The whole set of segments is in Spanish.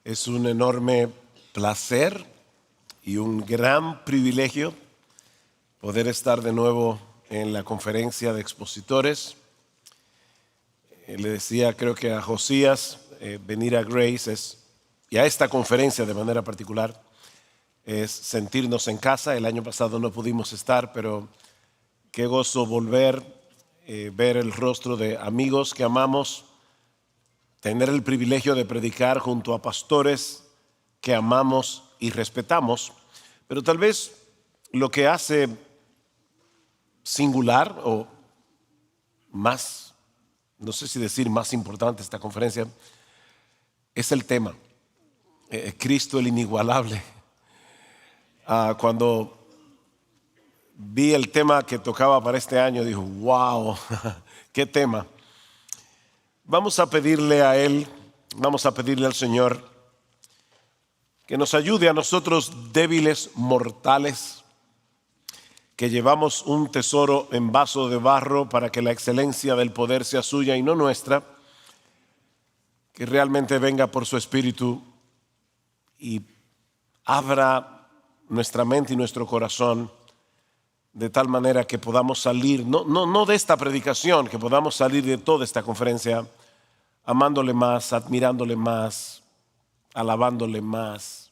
Es un enorme placer y un gran privilegio poder estar de nuevo en la conferencia de expositores. Le decía, creo que a Josías, venir a Grace y a esta conferencia de manera particular es sentirnos en casa. El año pasado no pudimos estar, pero qué gozo volver, ver el rostro de amigos que amamos, tener el privilegio de predicar junto a pastores que amamos y respetamos. Pero tal vez lo que hace singular o más, no sé si decir más importante esta conferencia, es el tema, Cristo el inigualable. Cuando vi el tema que tocaba para este año, dije, wow, qué tema. Vamos a pedirle a Él, vamos a pedirle al Señor que nos ayude a nosotros débiles mortales, que llevamos un tesoro en vaso de barro para que la excelencia del poder sea suya y no nuestra, que realmente venga por su Espíritu y abra nuestra mente y nuestro corazón de tal manera que podamos salir, no de esta predicación, que podamos salir de toda esta conferencia amándole más, admirándole más, alabándole más,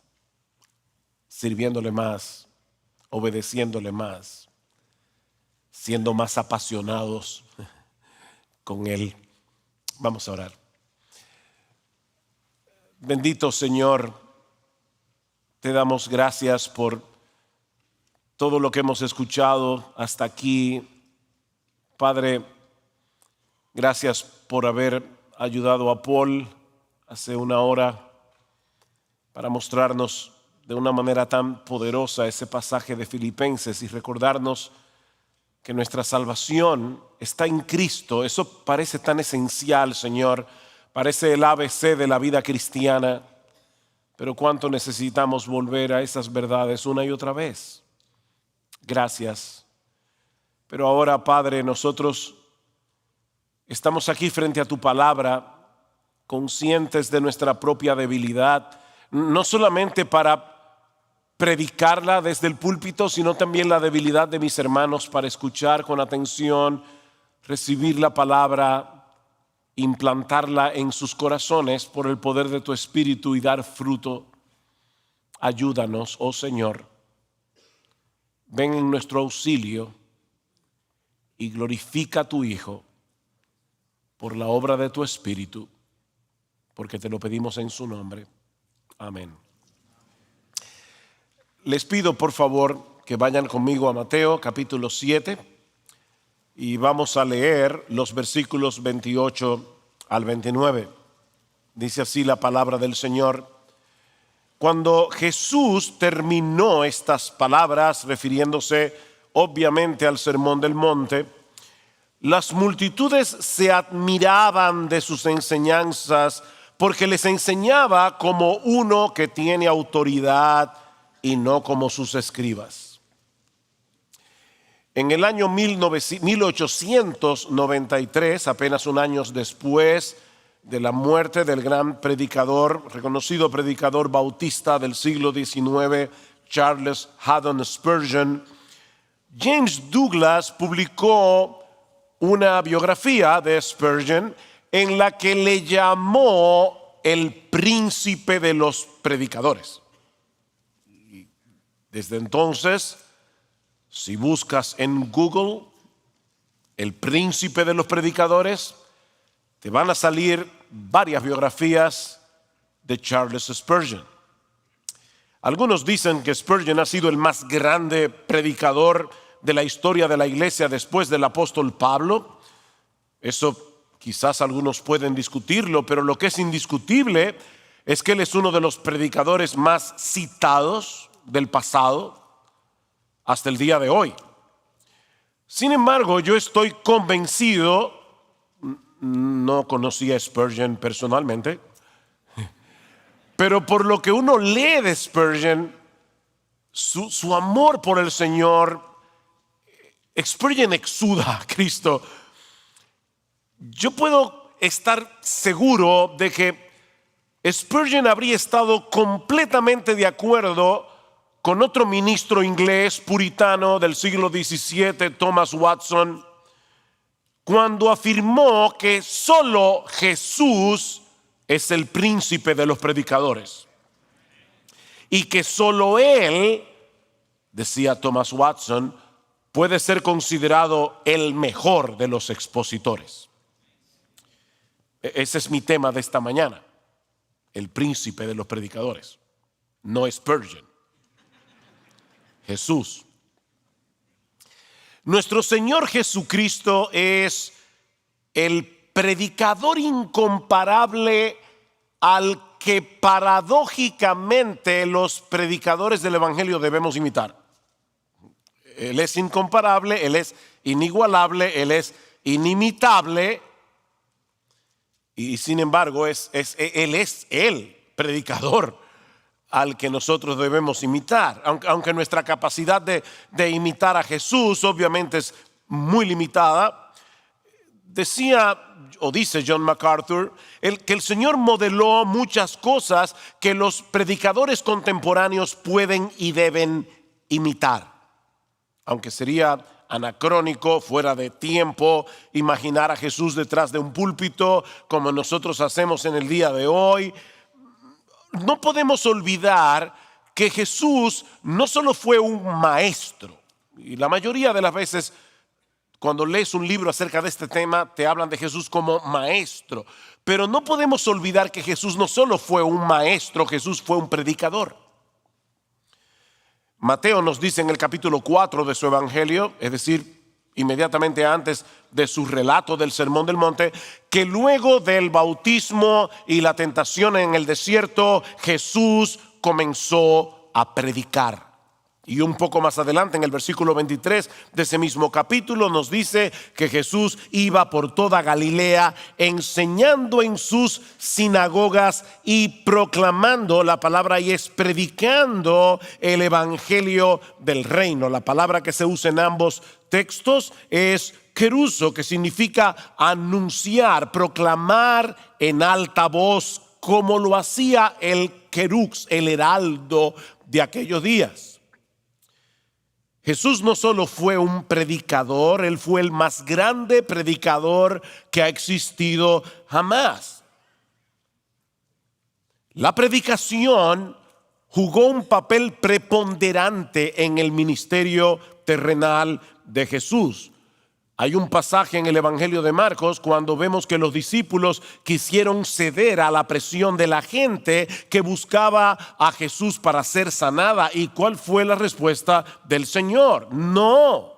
sirviéndole más, obedeciéndole más, siendo más apasionados con Él. Vamos a orar. Bendito Señor, te damos gracias por todo lo que hemos escuchado hasta aquí. Padre, gracias por haber ayudado a Paul hace una hora para mostrarnos de una manera tan poderosa ese pasaje de Filipenses y recordarnos que nuestra salvación está en Cristo. Eso parece tan esencial, Señor, parece el ABC de la vida cristiana, pero cuánto necesitamos volver a esas verdades una y otra vez. Gracias. Pero ahora, Padre, nosotros estamos aquí frente a tu palabra, conscientes de nuestra propia debilidad, no solamente para predicarla desde el púlpito, sino también la debilidad de mis hermanos para escuchar con atención, recibir la palabra, implantarla en sus corazones por el poder de tu Espíritu y dar fruto. Ayúdanos, oh Señor. Ven en nuestro auxilio y glorifica a tu Hijo por la obra de tu Espíritu, porque te lo pedimos en su nombre. Amén. Les pido por favor que vayan conmigo a Mateo capítulo 7 y vamos a leer los versículos 28 al 29. Dice así la palabra del Señor. Cuando Jesús terminó estas palabras, refiriéndose obviamente al Sermón del Monte, las multitudes se admiraban de sus enseñanzas porque les enseñaba como uno que tiene autoridad y no como sus escribas. En el año 1893, apenas un año después de la muerte del gran predicador, reconocido predicador bautista del siglo XIX, Charles Haddon Spurgeon, James Douglas publicó una biografía de Spurgeon en la que le llamó el príncipe de los predicadores. Y desde entonces, si buscas en Google el príncipe de los predicadores, te van a salir varias biografías de Charles Spurgeon. Algunos dicen que Spurgeon ha sido el más grande predicador de la historia de la iglesia después del apóstol Pablo. Eso quizás algunos pueden discutirlo, pero lo que es indiscutible es que él es uno de los predicadores más citados del pasado hasta el día de hoy. Sin embargo, yo estoy convencido, no conocía a Spurgeon personalmente, pero por lo que uno lee de Spurgeon, su amor por el Señor, Spurgeon exuda a Cristo. Yo puedo estar seguro de que Spurgeon habría estado completamente de acuerdo con otro ministro inglés puritano del siglo XVII, Thomas Watson, cuando afirmó que solo Jesús es el príncipe de los predicadores y que solo Él, decía Thomas Watson, puede ser considerado el mejor de los expositores. Ese es mi tema de esta mañana, el príncipe de los predicadores, no Spurgeon, Jesús. Nuestro Señor Jesucristo es el predicador incomparable al que paradójicamente los predicadores del Evangelio debemos imitar. Él es incomparable, Él es inigualable, Él es inimitable y sin embargo Él es el predicador al que nosotros debemos imitar, aunque nuestra capacidad de imitar a Jesús obviamente es muy limitada. Decía o dice John MacArthur que el Señor modeló muchas cosas que los predicadores contemporáneos pueden y deben imitar, aunque sería anacrónico, fuera de tiempo, imaginar a Jesús detrás de un púlpito como nosotros hacemos en el día de hoy. No podemos olvidar que Jesús no solo fue un maestro, y la mayoría de las veces cuando lees un libro acerca de este tema te hablan de Jesús como maestro, pero no podemos olvidar que Jesús no solo fue un maestro, Jesús fue un predicador. Mateo nos dice en el capítulo 4 de su evangelio, es decir, inmediatamente antes de su relato del Sermón del Monte, que luego del bautismo y la tentación en el desierto, Jesús comenzó a predicar. Y un poco más adelante, en el versículo 23 de ese mismo capítulo, nos dice que Jesús iba por toda Galilea enseñando en sus sinagogas y proclamando, la palabra ahí es predicando el evangelio del reino. La palabra que se usa en ambos textos es keruso, que significa anunciar, proclamar en alta voz, como lo hacía el kerux, el heraldo de aquellos días. Jesús no solo fue un predicador, Él fue el más grande predicador que ha existido jamás. La predicación jugó un papel preponderante en el ministerio terrenal de Jesús. Hay un pasaje en el Evangelio de Marcos cuando vemos que los discípulos quisieron ceder a la presión de la gente que buscaba a Jesús para ser sanada. ¿Y cuál fue la respuesta del Señor? No.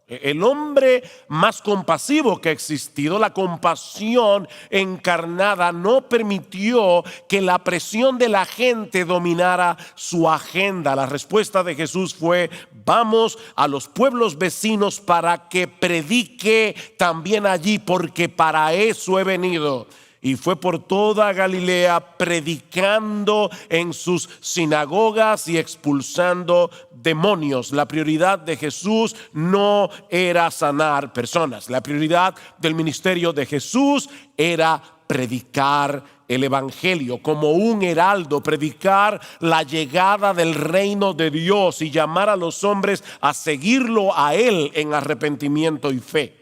El hombre más compasivo que ha existido, la compasión encarnada, no permitió que la presión de la gente dominara su agenda. La respuesta de Jesús fue: vamos a los pueblos vecinos para que predique también allí, porque para eso he venido. Y fue por toda Galilea predicando en sus sinagogas y expulsando demonios. La prioridad de Jesús no era sanar personas. La prioridad del ministerio de Jesús era predicar el evangelio como un heraldo, predicar la llegada del reino de Dios y llamar a los hombres a seguirlo a Él en arrepentimiento y fe.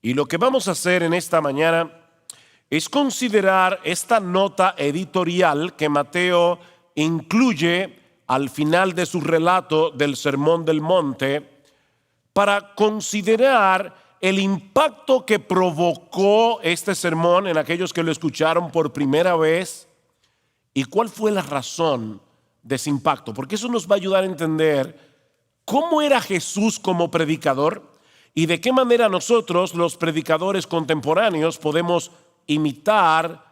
Y lo que vamos a hacer en esta mañana es considerar esta nota editorial que Mateo incluye al final de su relato del Sermón del Monte, para considerar el impacto que provocó este sermón en aquellos que lo escucharon por primera vez y cuál fue la razón de ese impacto, porque eso nos va a ayudar a entender cómo era Jesús como predicador y de qué manera nosotros, los predicadores contemporáneos, podemos imitar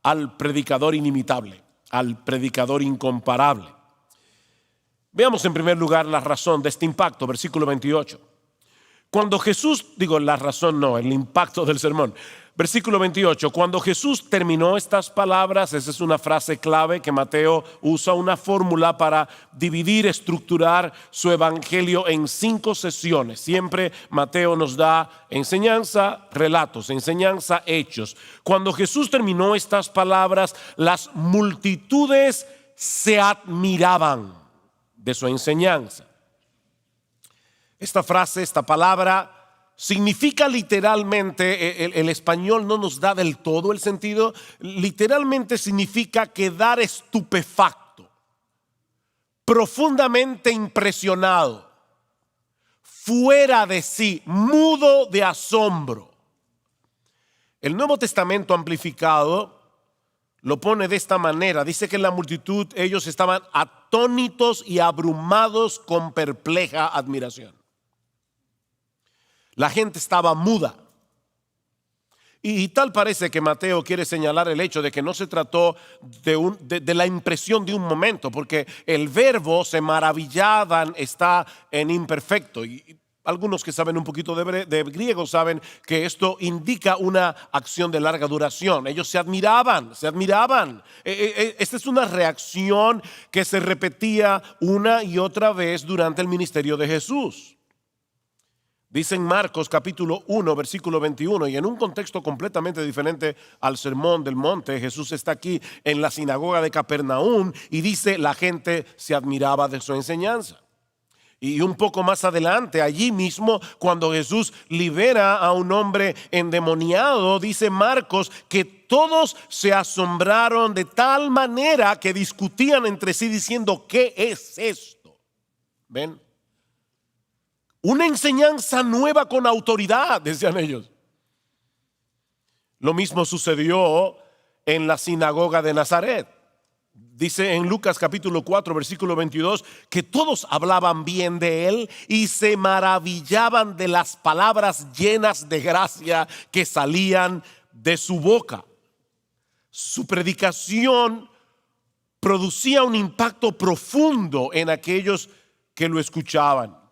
al predicador inimitable, al predicador incomparable. Veamos en primer lugar la razón de este impacto, versículo 28. Cuando Jesús, el impacto del sermón. Versículo 28, cuando Jesús terminó estas palabras, esa es una frase clave que Mateo usa, una fórmula para dividir, estructurar su evangelio en 5 sesiones. Siempre Mateo nos da enseñanza, relatos, enseñanza, hechos. Cuando Jesús terminó estas palabras, las multitudes se admiraban de su enseñanza. Esta frase, esta palabra, significa literalmente, el español no nos da del todo el sentido, literalmente significa quedar estupefacto, profundamente impresionado, fuera de sí, mudo de asombro. El Nuevo Testamento amplificado lo pone de esta manera, dice que en la multitud ellos estaban atónitos y abrumados con perpleja admiración. La gente estaba muda. Y tal parece que Mateo quiere señalar el hecho de que no se trató de la impresión de un momento, porque el verbo se maravillaban está en imperfecto. Y algunos que saben un poquito de griego saben que esto indica una acción de larga duración. Ellos se admiraban. Esta es una reacción que se repetía una y otra vez durante el ministerio de Jesús. Dice en Marcos capítulo 1 versículo 21, y en un contexto completamente diferente al sermón del monte, Jesús está aquí en la sinagoga de Capernaum y dice la gente se admiraba de su enseñanza. Y un poco más adelante, allí mismo, cuando Jesús libera a un hombre endemoniado, dice Marcos que todos se asombraron de tal manera que discutían entre sí diciendo, ¿qué es esto? ¿Ven? Una enseñanza nueva con autoridad, decían ellos. Lo mismo sucedió en la sinagoga de Nazaret. Dice en Lucas capítulo 4 versículo 22 que todos hablaban bien de él y se maravillaban de las palabras llenas de gracia que salían de su boca. Su predicación producía un impacto profundo en aquellos que lo escuchaban.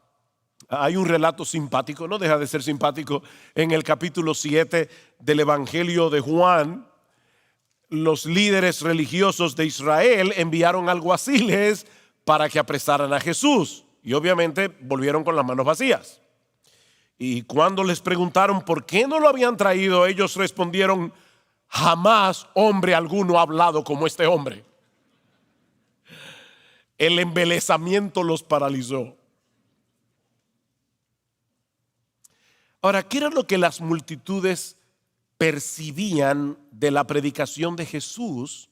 Hay un relato simpático, no deja de ser simpático, en el capítulo 7 del Evangelio de Juan. Los líderes religiosos de Israel enviaron alguaciles para que apresaran a Jesús y obviamente volvieron con las manos vacías. Y cuando les preguntaron por qué no lo habían traído, ellos respondieron, jamás hombre alguno ha hablado como este hombre. El embelesamiento los paralizó. Ahora, ¿qué era lo que las multitudes percibían de la predicación de Jesús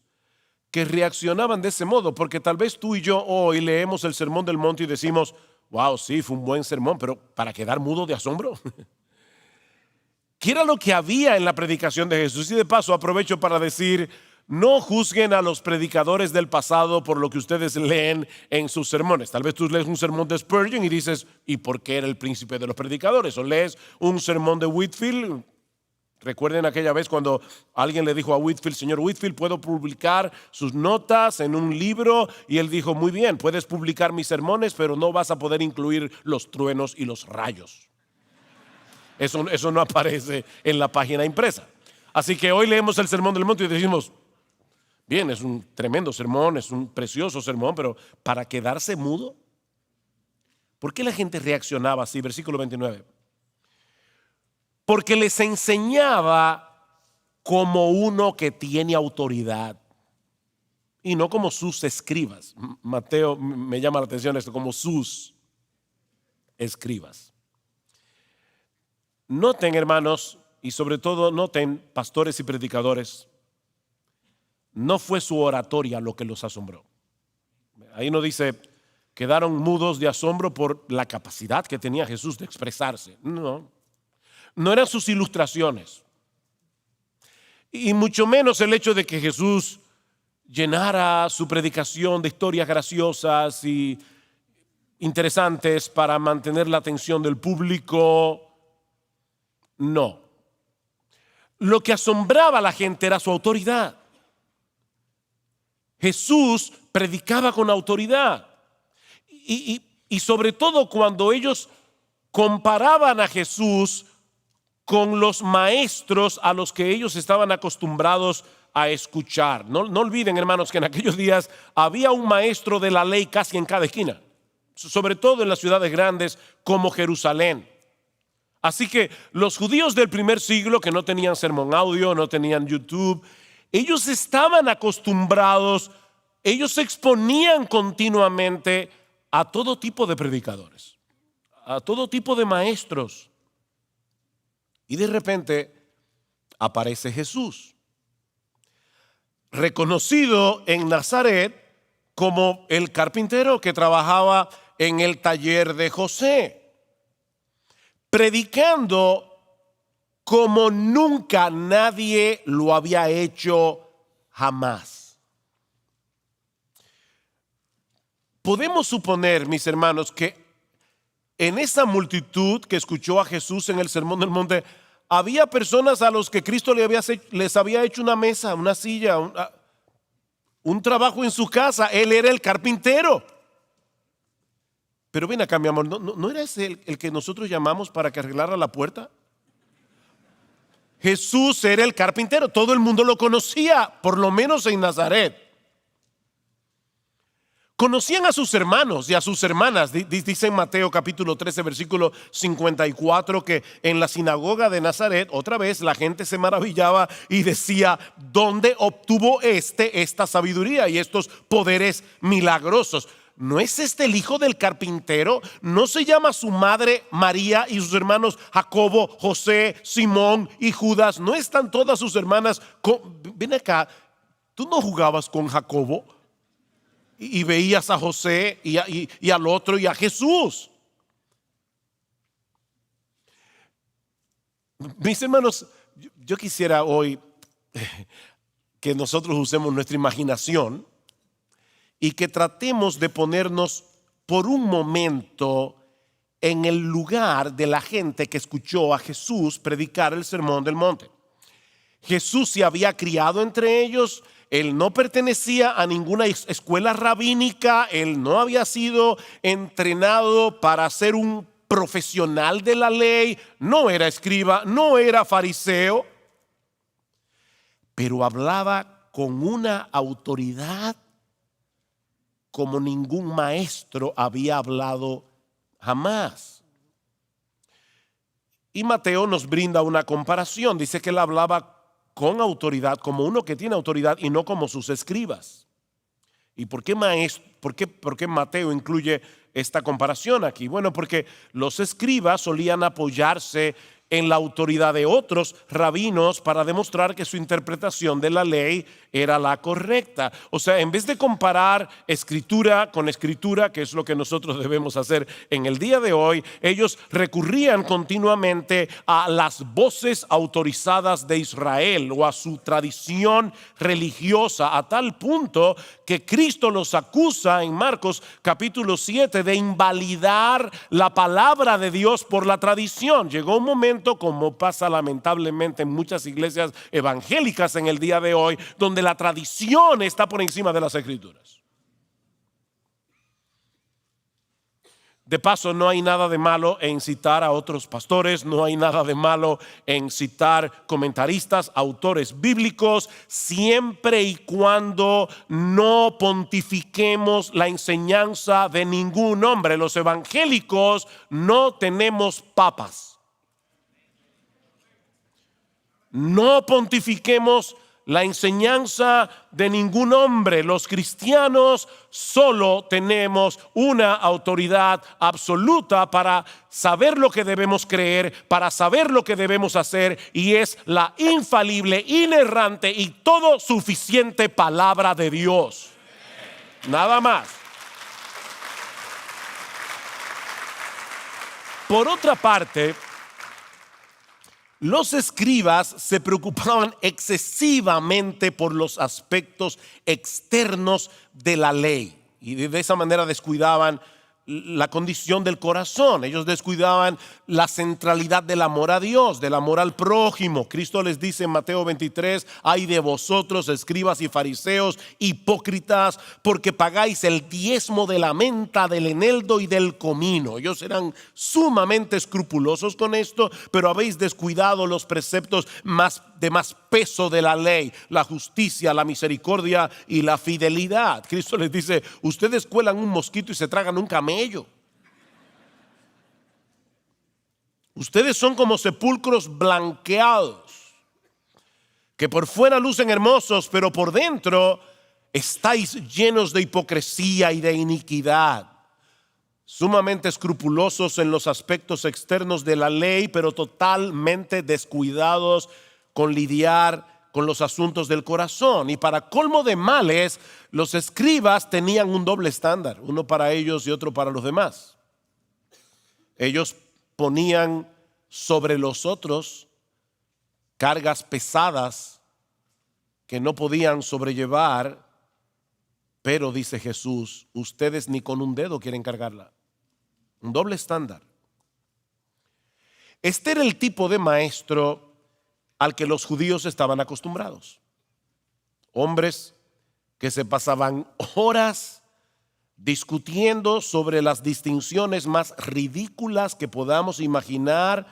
que reaccionaban de ese modo? Porque tal vez tú y yo hoy leemos el Sermón del Monte y decimos, wow, sí, fue un buen sermón, pero para quedar mudo de asombro. ¿Qué era lo que había en la predicación de Jesús? Y de paso aprovecho para decir, no juzguen a los predicadores del pasado por lo que ustedes leen en sus sermones. Tal vez tú lees un sermón de Spurgeon y dices, ¿y por qué era el príncipe de los predicadores? O lees un sermón de Whitefield. Recuerden aquella vez cuando alguien le dijo a Whitefield, señor Whitefield, ¿puedo publicar sus notas en un libro? Y él dijo, muy bien, puedes publicar mis sermones, pero no vas a poder incluir los truenos y los rayos. Eso no aparece en la página impresa. Así que hoy leemos el Sermón del Monte y decimos, bien, es un tremendo sermón, es un precioso sermón, pero para quedarse mudo. ¿Por qué la gente reaccionaba así? Versículo 29. Porque les enseñaba como uno que tiene autoridad y no como sus escribas. Mateo me llama la atención esto, como sus escribas. Noten, hermanos, y sobre todo noten, pastores y predicadores, no fue su oratoria lo que los asombró. Ahí no dice, quedaron mudos de asombro por la capacidad que tenía Jesús de expresarse. No eran sus ilustraciones. Y mucho menos el hecho de que Jesús llenara su predicación de historias graciosas y interesantes para mantener la atención del público. No. Lo que asombraba a la gente era su autoridad. Jesús predicaba con autoridad. Y sobre todo cuando ellos comparaban a Jesús con los maestros a los que ellos estaban acostumbrados a escuchar. No olviden, hermanos, que en aquellos días había un maestro de la ley casi en cada esquina, sobre todo en las ciudades grandes como Jerusalén. Así que los judíos del primer siglo, que no tenían sermón audio, no tenían YouTube, ellos estaban acostumbrados, ellos se exponían continuamente a todo tipo de predicadores, a todo tipo de maestros. Y de repente aparece Jesús, reconocido en Nazaret como el carpintero que trabajaba en el taller de José, predicando como nunca nadie lo había hecho jamás. Podemos suponer, mis hermanos, que en esa multitud que escuchó a Jesús en el Sermón del Monte, había personas a los que Cristo les había hecho una mesa, una silla, un trabajo en su casa. Él era el carpintero. Pero ven acá, mi amor, ¿no era ese el que nosotros llamamos para que arreglara la puerta? Jesús era el carpintero, todo el mundo lo conocía, por lo menos en Nazaret. Conocían a sus hermanos y a sus hermanas. Dice en Mateo capítulo 13 versículo 54 que en la sinagoga de Nazaret otra vez la gente se maravillaba y decía: ¿dónde obtuvo esta sabiduría y estos poderes milagrosos? ¿No es este el hijo del carpintero? ¿No se llama su madre María y sus hermanos Jacobo, José, Simón y Judas? ¿No están todas sus hermanas? Ven acá, ¿tú no jugabas con Jacobo? Y veías a José y al otro y a Jesús. Mis hermanos, yo quisiera hoy que nosotros usemos nuestra imaginación y que tratemos de ponernos por un momento en el lugar de la gente que escuchó a Jesús predicar el Sermón del Monte. Jesús se había criado entre ellos. Él no pertenecía a ninguna escuela rabínica, él no había sido entrenado para ser un profesional de la ley, no era escriba, no era fariseo, pero hablaba con una autoridad como ningún maestro había hablado jamás. Y Mateo nos brinda una comparación, dice que él hablaba con autoridad, como uno que tiene autoridad y no como sus escribas. ¿Y por qué Mateo incluye esta comparación aquí? Bueno, porque los escribas solían apoyarse en la autoridad de otros rabinos para demostrar que su interpretación de la ley era la correcta. O sea, en vez de comparar escritura con escritura, que es lo que nosotros debemos hacer en el día de hoy, ellos recurrían continuamente a las voces autorizadas de Israel o a su tradición religiosa, a tal punto que Cristo los acusa en Marcos capítulo 7 de invalidar la palabra de Dios por la tradición. Llegó un momento, como pasa lamentablemente en muchas iglesias evangélicas en el día de hoy, donde la tradición está por encima de las escrituras. De paso, no hay nada de malo en citar a otros pastores, no hay nada de malo en citar comentaristas, autores bíblicos, siempre y cuando no pontifiquemos la enseñanza de ningún hombre. Los evangélicos no tenemos papas. No pontifiquemos la enseñanza de ningún hombre. Los cristianos solo tenemos una autoridad absoluta para saber lo que debemos creer, para saber lo que debemos hacer, y es la infalible, inerrante y todo suficiente palabra de Dios. Nada más. Por otra parte, los escribas se preocupaban excesivamente por los aspectos externos de la ley y de esa manera descuidaban la condición del corazón. Ellos descuidaban la centralidad del amor a Dios, del amor al prójimo. Cristo les dice en Mateo 23: ay de vosotros, escribas y fariseos, hipócritas, porque pagáis el diezmo de la menta, del eneldo y del comino. Ellos eran sumamente escrupulosos con esto, pero habéis descuidado los preceptos de más peso de la ley: la justicia, la misericordia y la fidelidad. Cristo les dice: ustedes cuelan un mosquito y se tragan un camello. Ustedes son como sepulcros blanqueados, que por fuera lucen hermosos, pero por dentro estáis llenos de hipocresía y de iniquidad. Sumamente escrupulosos en los aspectos externos de la ley, pero totalmente descuidados con lidiar con los asuntos del corazón. Y para colmo de males, los escribas tenían un doble estándar, uno para ellos y otro para los demás. Ellos ponían sobre los otros cargas pesadas que no podían sobrellevar, pero dice Jesús: ustedes ni con un dedo quieren cargarla. Un doble estándar. Este era el tipo de maestro al que los judíos estaban acostumbrados. Hombres que se pasaban horas discutiendo sobre las distinciones más ridículas que podamos imaginar,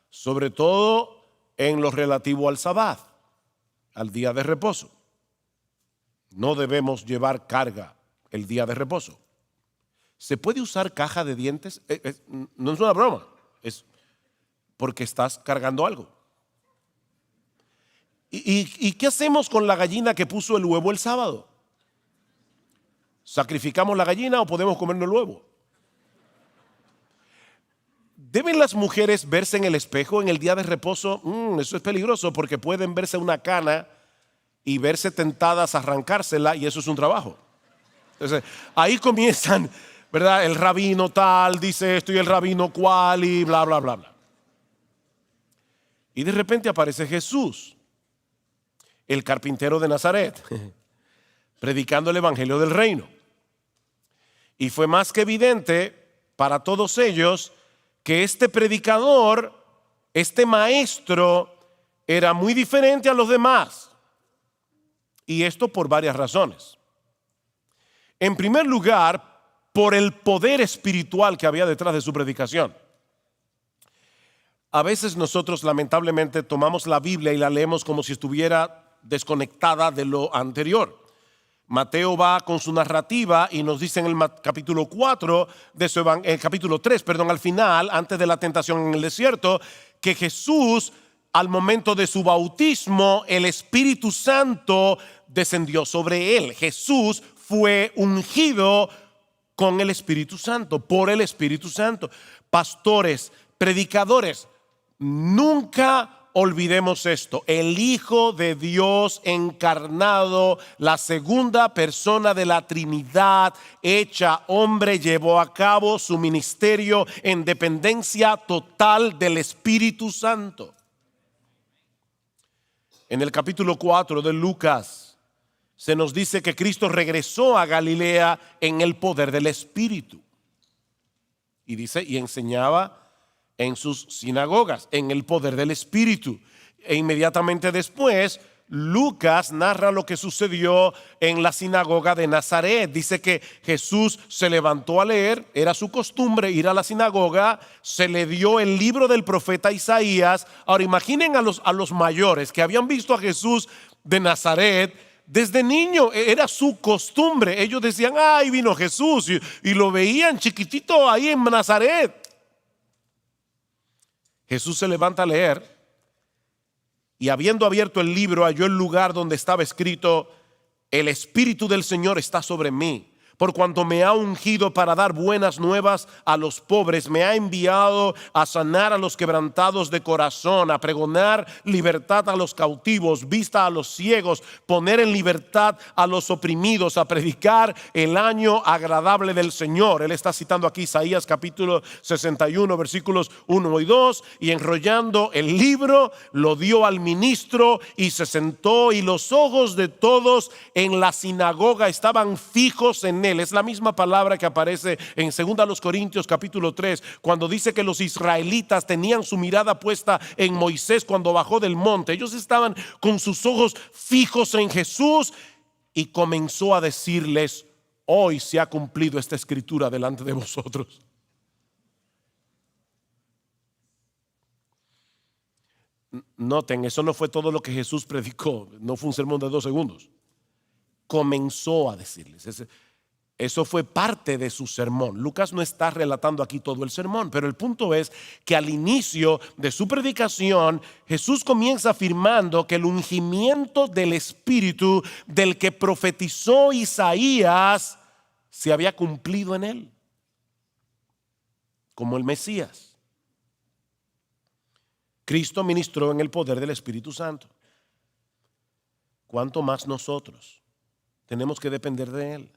sobre todo en lo relativo al sabbat, al día de reposo. No debemos llevar carga el día de reposo. ¿Se puede usar caja de dientes? No es una broma, es porque estás cargando algo. ¿Y qué hacemos con la gallina que puso el huevo el sábado? ¿Sacrificamos la gallina o podemos comernos el huevo? ¿Deben las mujeres verse en el espejo en el día de reposo? Eso es peligroso, porque pueden verse una cana y verse tentadas a arrancársela, y eso es un trabajo. Entonces, ahí comienzan, ¿verdad? El rabino tal dice esto y el rabino cual y bla, bla, bla, bla. Y de repente aparece Jesús, el carpintero de Nazaret, predicando el evangelio del reino. Y fue más que evidente para todos ellos que este predicador, este maestro, era muy diferente a los demás. Y esto por varias razones. En primer lugar, por el poder espiritual que había detrás de su predicación. A veces nosotros lamentablemente tomamos la Biblia y la leemos como si estuviera desconectada de lo anterior. Mateo va con su narrativa y nos dice en el capítulo 4 de su capítulo 3, al final, antes de la tentación en el desierto, que Jesús, al momento de su bautismo, el Espíritu Santo descendió sobre él. Jesús fue ungido con el Espíritu Santo, por el Espíritu Santo. Pastores, predicadores, nunca olvidemos esto: el Hijo de Dios encarnado, la segunda persona de la Trinidad hecha hombre, llevó a cabo su ministerio en dependencia total del Espíritu Santo. En el capítulo 4 de Lucas se nos dice que Cristo regresó a Galilea en el poder del Espíritu. Y dice, y enseñaba en sus sinagogas, en el poder del Espíritu. E inmediatamente después, Lucas narra lo que sucedió en la sinagoga de Nazaret. Dice que Jesús se levantó a leer, era su costumbre ir a la sinagoga, se le dio el libro del profeta Isaías. Ahora imaginen a los mayores que habían visto a Jesús de Nazaret desde niño, era su costumbre. Ellos decían: ay, vino Jesús, y lo veían chiquitito ahí en Nazaret. Jesús se levanta a leer y, habiendo abierto el libro, halló el lugar donde estaba escrito: el Espíritu del Señor está sobre mí, por cuanto me ha ungido para dar buenas nuevas a los pobres, me ha enviado a sanar a los quebrantados de corazón, a pregonar libertad a los cautivos, vista a los ciegos, poner en libertad a los oprimidos, a predicar el año agradable del Señor. Él está citando aquí Isaías capítulo 61, versículos 1 y 2, y enrollando el libro lo dio al ministro y se sentó, y los ojos de todos en la sinagoga estaban fijos en él. Es la misma palabra que aparece en 2 Corintios capítulo 3, cuando dice que los israelitas tenían su mirada puesta en Moisés cuando bajó del monte. Ellos estaban con sus ojos fijos en Jesús y comenzó a decirles: hoy se ha cumplido esta escritura delante de vosotros. Noten, eso no fue todo lo que Jesús predicó, no fue un sermón de 2 segundos. Comenzó a decirles, eso fue parte de su sermón. Lucas no está relatando aquí todo el sermón, pero el punto es que al inicio de su predicación, Jesús comienza afirmando que el ungimiento del Espíritu del que profetizó Isaías se había cumplido en él, como el Mesías. Cristo ministró en el poder del Espíritu Santo. ¿Cuánto más nosotros tenemos que depender de Él?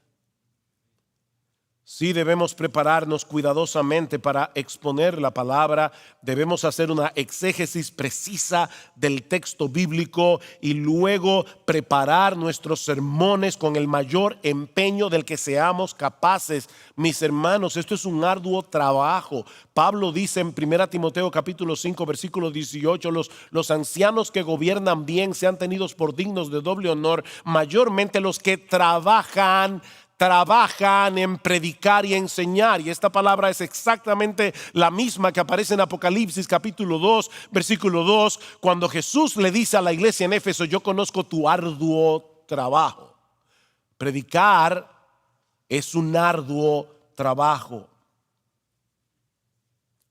Sí, debemos prepararnos cuidadosamente para exponer la palabra. Debemos hacer una exégesis precisa del texto bíblico y luego preparar nuestros sermones con el mayor empeño del que seamos capaces. Mis hermanos, esto es un arduo trabajo. Pablo dice en 1 Timoteo capítulo 5 versículo 18: los ancianos que gobiernan bien sean tenidos por dignos de doble honor, mayormente los que trabajan en predicar y enseñar. Y esta palabra es exactamente la misma que aparece en Apocalipsis capítulo 2 versículo 2, cuando Jesús le dice a la iglesia en Éfeso: yo conozco tu arduo trabajo. Predicar es un arduo trabajo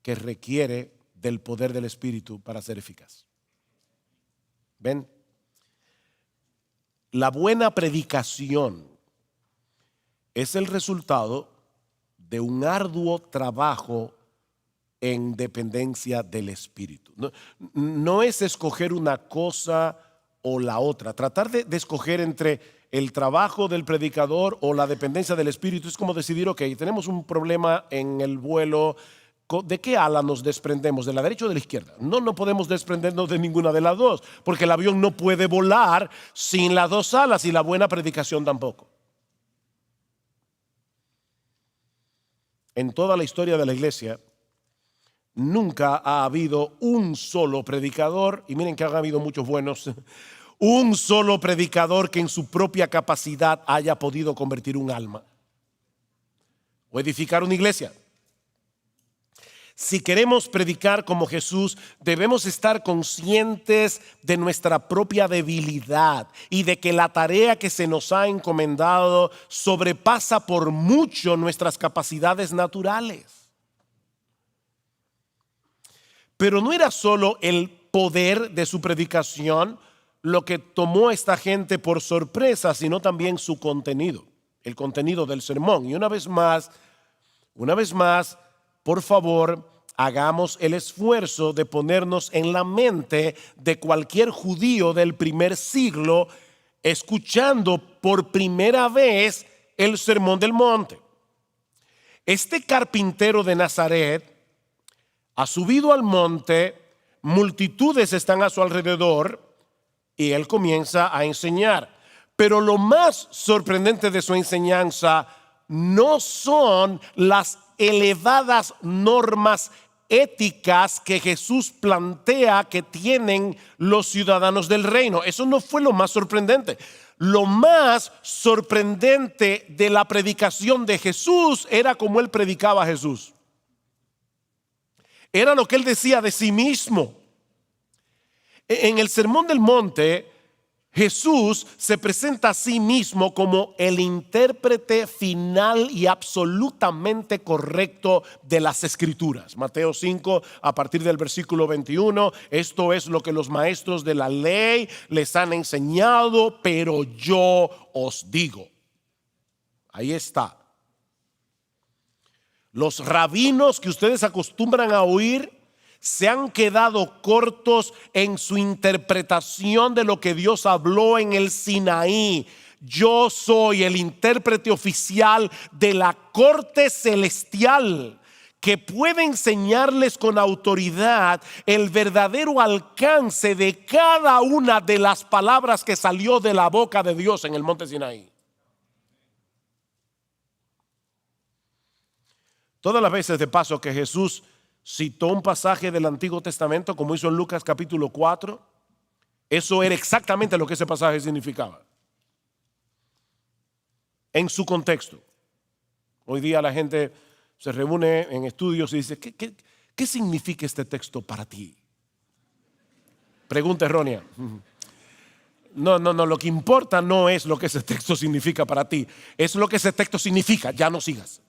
que requiere del poder del Espíritu para ser eficaz. ¿Ven? La buena predicación es el resultado de un arduo trabajo en dependencia del Espíritu. No es escoger una cosa o la otra. Tratar de escoger entre el trabajo del predicador o la dependencia del Espíritu es como decidir: ok, tenemos un problema en el vuelo, ¿de qué ala nos desprendemos? ¿De la derecha o de la izquierda? No podemos desprendernos de ninguna de las dos, porque el avión no puede volar sin las dos alas, y la buena predicación tampoco. En toda la historia de la iglesia nunca ha habido un solo predicador, y miren que han habido muchos buenos, un solo predicador que en su propia capacidad haya podido convertir un alma o edificar una iglesia. Si queremos predicar como Jesús, debemos estar conscientes de nuestra propia debilidad y de que la tarea que se nos ha encomendado sobrepasa por mucho nuestras capacidades naturales. Pero no era solo el poder de su predicación lo que tomó a esta gente por sorpresa, sino también su contenido, el contenido del sermón. Y una vez más, por favor, hagamos el esfuerzo de ponernos en la mente de cualquier judío del primer siglo escuchando por primera vez el Sermón del Monte. Este carpintero de Nazaret ha subido al monte, multitudes están a su alrededor y él comienza a enseñar. Pero lo más sorprendente de su enseñanza no son las elevadas normas éticas que Jesús plantea que tienen los ciudadanos del reino. Eso no fue lo más sorprendente. Lo más sorprendente de la predicación de Jesús era cómo él predicaba a Jesús. Era lo que él decía de sí mismo. En el Sermón del Monte, Jesús se presenta a sí mismo como el intérprete final y absolutamente correcto de las Escrituras. Mateo 5, a partir del versículo 21, esto es lo que los maestros de la ley les han enseñado, pero yo os digo. Ahí está. Los rabinos que ustedes acostumbran a oír se han quedado cortos en su interpretación de lo que Dios habló en el Sinaí. Yo soy el intérprete oficial de la corte celestial que puede enseñarles con autoridad el verdadero alcance de cada una de las palabras que salió de la boca de Dios en el monte Sinaí. Todas las veces de paso que Jesús citó un pasaje del Antiguo Testamento, como hizo en Lucas capítulo 4, eso era exactamente lo que ese pasaje significaba. En su contexto. Hoy día la gente se reúne en estudios y dice, ¿qué significa este texto para ti? Pregunta errónea. No, lo que importa no es lo que ese texto significa para ti, es lo que ese texto significa, ya no sigas.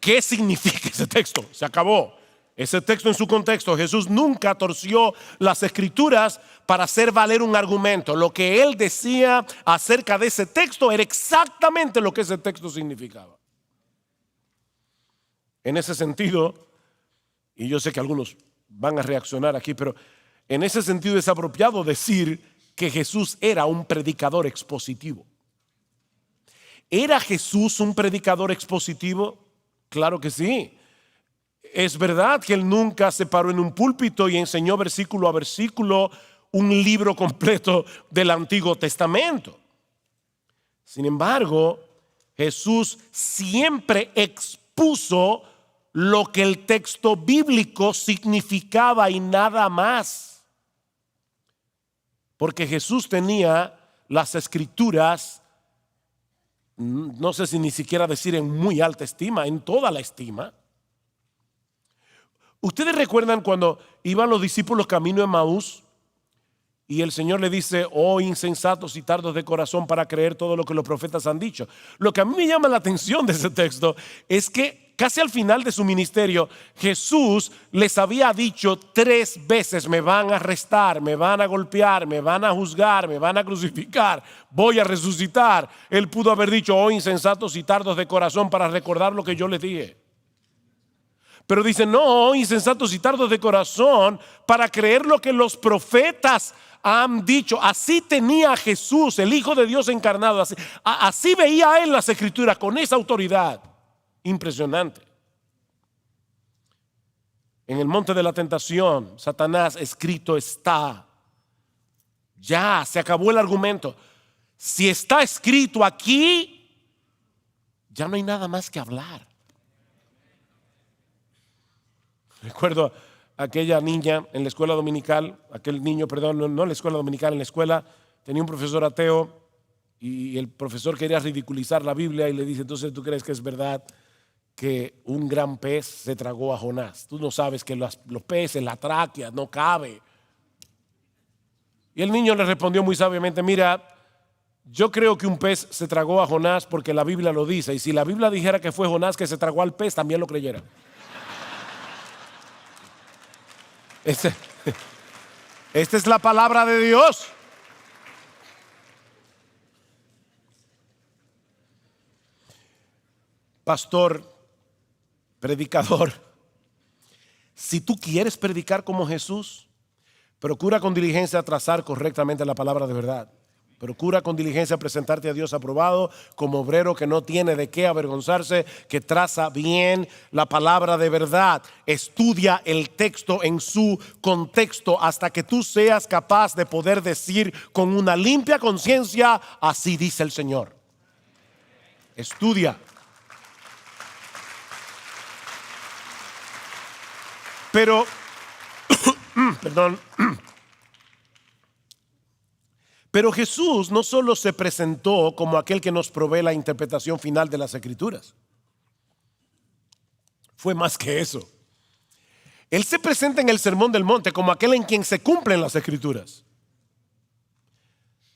¿Qué significa ese texto? Se acabó. Ese texto en su contexto. Jesús nunca torció las escrituras para hacer valer un argumento. Lo que él decía acerca de ese texto era exactamente lo que ese texto significaba. En ese sentido, y yo sé que algunos van a reaccionar aquí, pero en ese sentido es apropiado decir que Jesús era un predicador expositivo. ¿Era Jesús un predicador expositivo? Claro que sí. Es verdad que él nunca se paró en un púlpito y enseñó versículo a versículo un libro completo del Antiguo Testamento. Sin embargo, Jesús siempre expuso lo que el texto bíblico significaba y nada más. Porque Jesús tenía las escrituras, no sé si ni siquiera decir en muy alta estima, en toda la estima. ¿Ustedes recuerdan cuando iban los discípulos camino a Emaús y el Señor le dice, oh insensatos y tardos de corazón para creer todo lo que los profetas han dicho? Lo que a mí me llama la atención de ese texto es que casi al final de su ministerio Jesús les había dicho 3 veces, me van a arrestar, me van a golpear, me van a juzgar, me van a crucificar, voy a resucitar. Él pudo haber dicho, oh insensatos y tardos de corazón para recordar lo que yo les dije. Pero dice, no, insensatos y tardos de corazón, para creer lo que los profetas han dicho. Así tenía Jesús, el Hijo de Dios encarnado. Así veía él las escrituras, con esa autoridad. Impresionante. En el monte de la tentación, Satanás, escrito está. Ya, se acabó el argumento. Si está escrito aquí, ya no hay nada más que hablar. Recuerdo aquella niña en la escuela dominical, aquel niño, perdón, no en la escuela dominical, en la escuela, tenía un profesor ateo y el profesor quería ridiculizar la Biblia y le dice, entonces ¿tú crees que es verdad que un gran pez se tragó a Jonás? Tú no sabes que los peces, la tráquea, no cabe. Y el niño le respondió muy sabiamente, mira, yo creo que un pez se tragó a Jonás porque la Biblia lo dice, y si la Biblia dijera que fue Jonás que se tragó al pez, también lo creyera. Esta es la palabra de Dios. Pastor, predicador, si tú quieres predicar como Jesús, procura con diligencia trazar correctamente la palabra de verdad. Procura con diligencia presentarte a Dios aprobado como obrero que no tiene de qué avergonzarse, que traza bien la palabra de verdad. Estudia el texto en su contexto hasta que tú seas capaz de poder decir con una limpia conciencia, así dice el Señor. Estudia. Pero, perdón. Pero Jesús no solo se presentó como aquel que nos provee la interpretación final de las Escrituras. Fue más que eso. Él se presenta en el Sermón del Monte como aquel en quien se cumplen las Escrituras.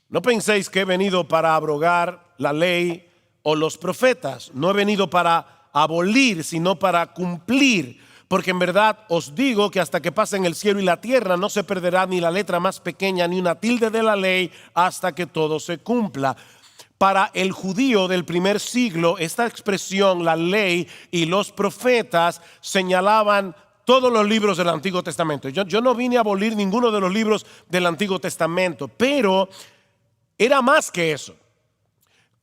No penséis que he venido para abrogar la ley o los profetas. No he venido para abolir, sino para cumplir. Porque en verdad os digo que hasta que pasen el cielo y la tierra no se perderá ni la letra más pequeña ni una tilde de la ley hasta que todo se cumpla. Para el judío del primer siglo, esta expresión, la ley y los profetas, señalaban todos los libros del Antiguo Testamento. Yo no vine a abolir ninguno de los libros del Antiguo Testamento, pero era más que eso.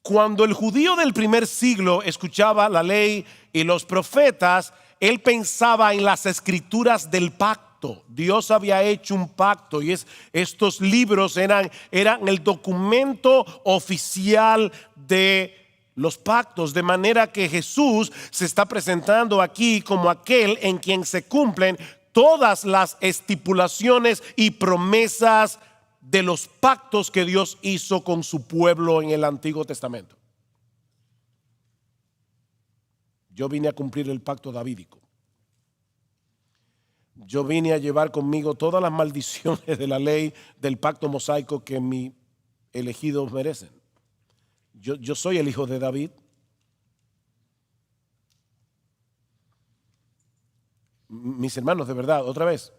Cuando el judío del primer siglo escuchaba la ley y los profetas, él pensaba en las escrituras del pacto. Dios había hecho un pacto y estos libros eran el documento oficial de los pactos, de manera que Jesús se está presentando aquí como aquel en quien se cumplen todas las estipulaciones y promesas de los pactos que Dios hizo con su pueblo en el Antiguo Testamento. Yo vine a cumplir el pacto davídico. Yo vine a llevar conmigo todas las maldiciones de la ley del pacto mosaico que mis elegidos merecen. Yo soy el hijo de David. Mis hermanos, de verdad, otra vez,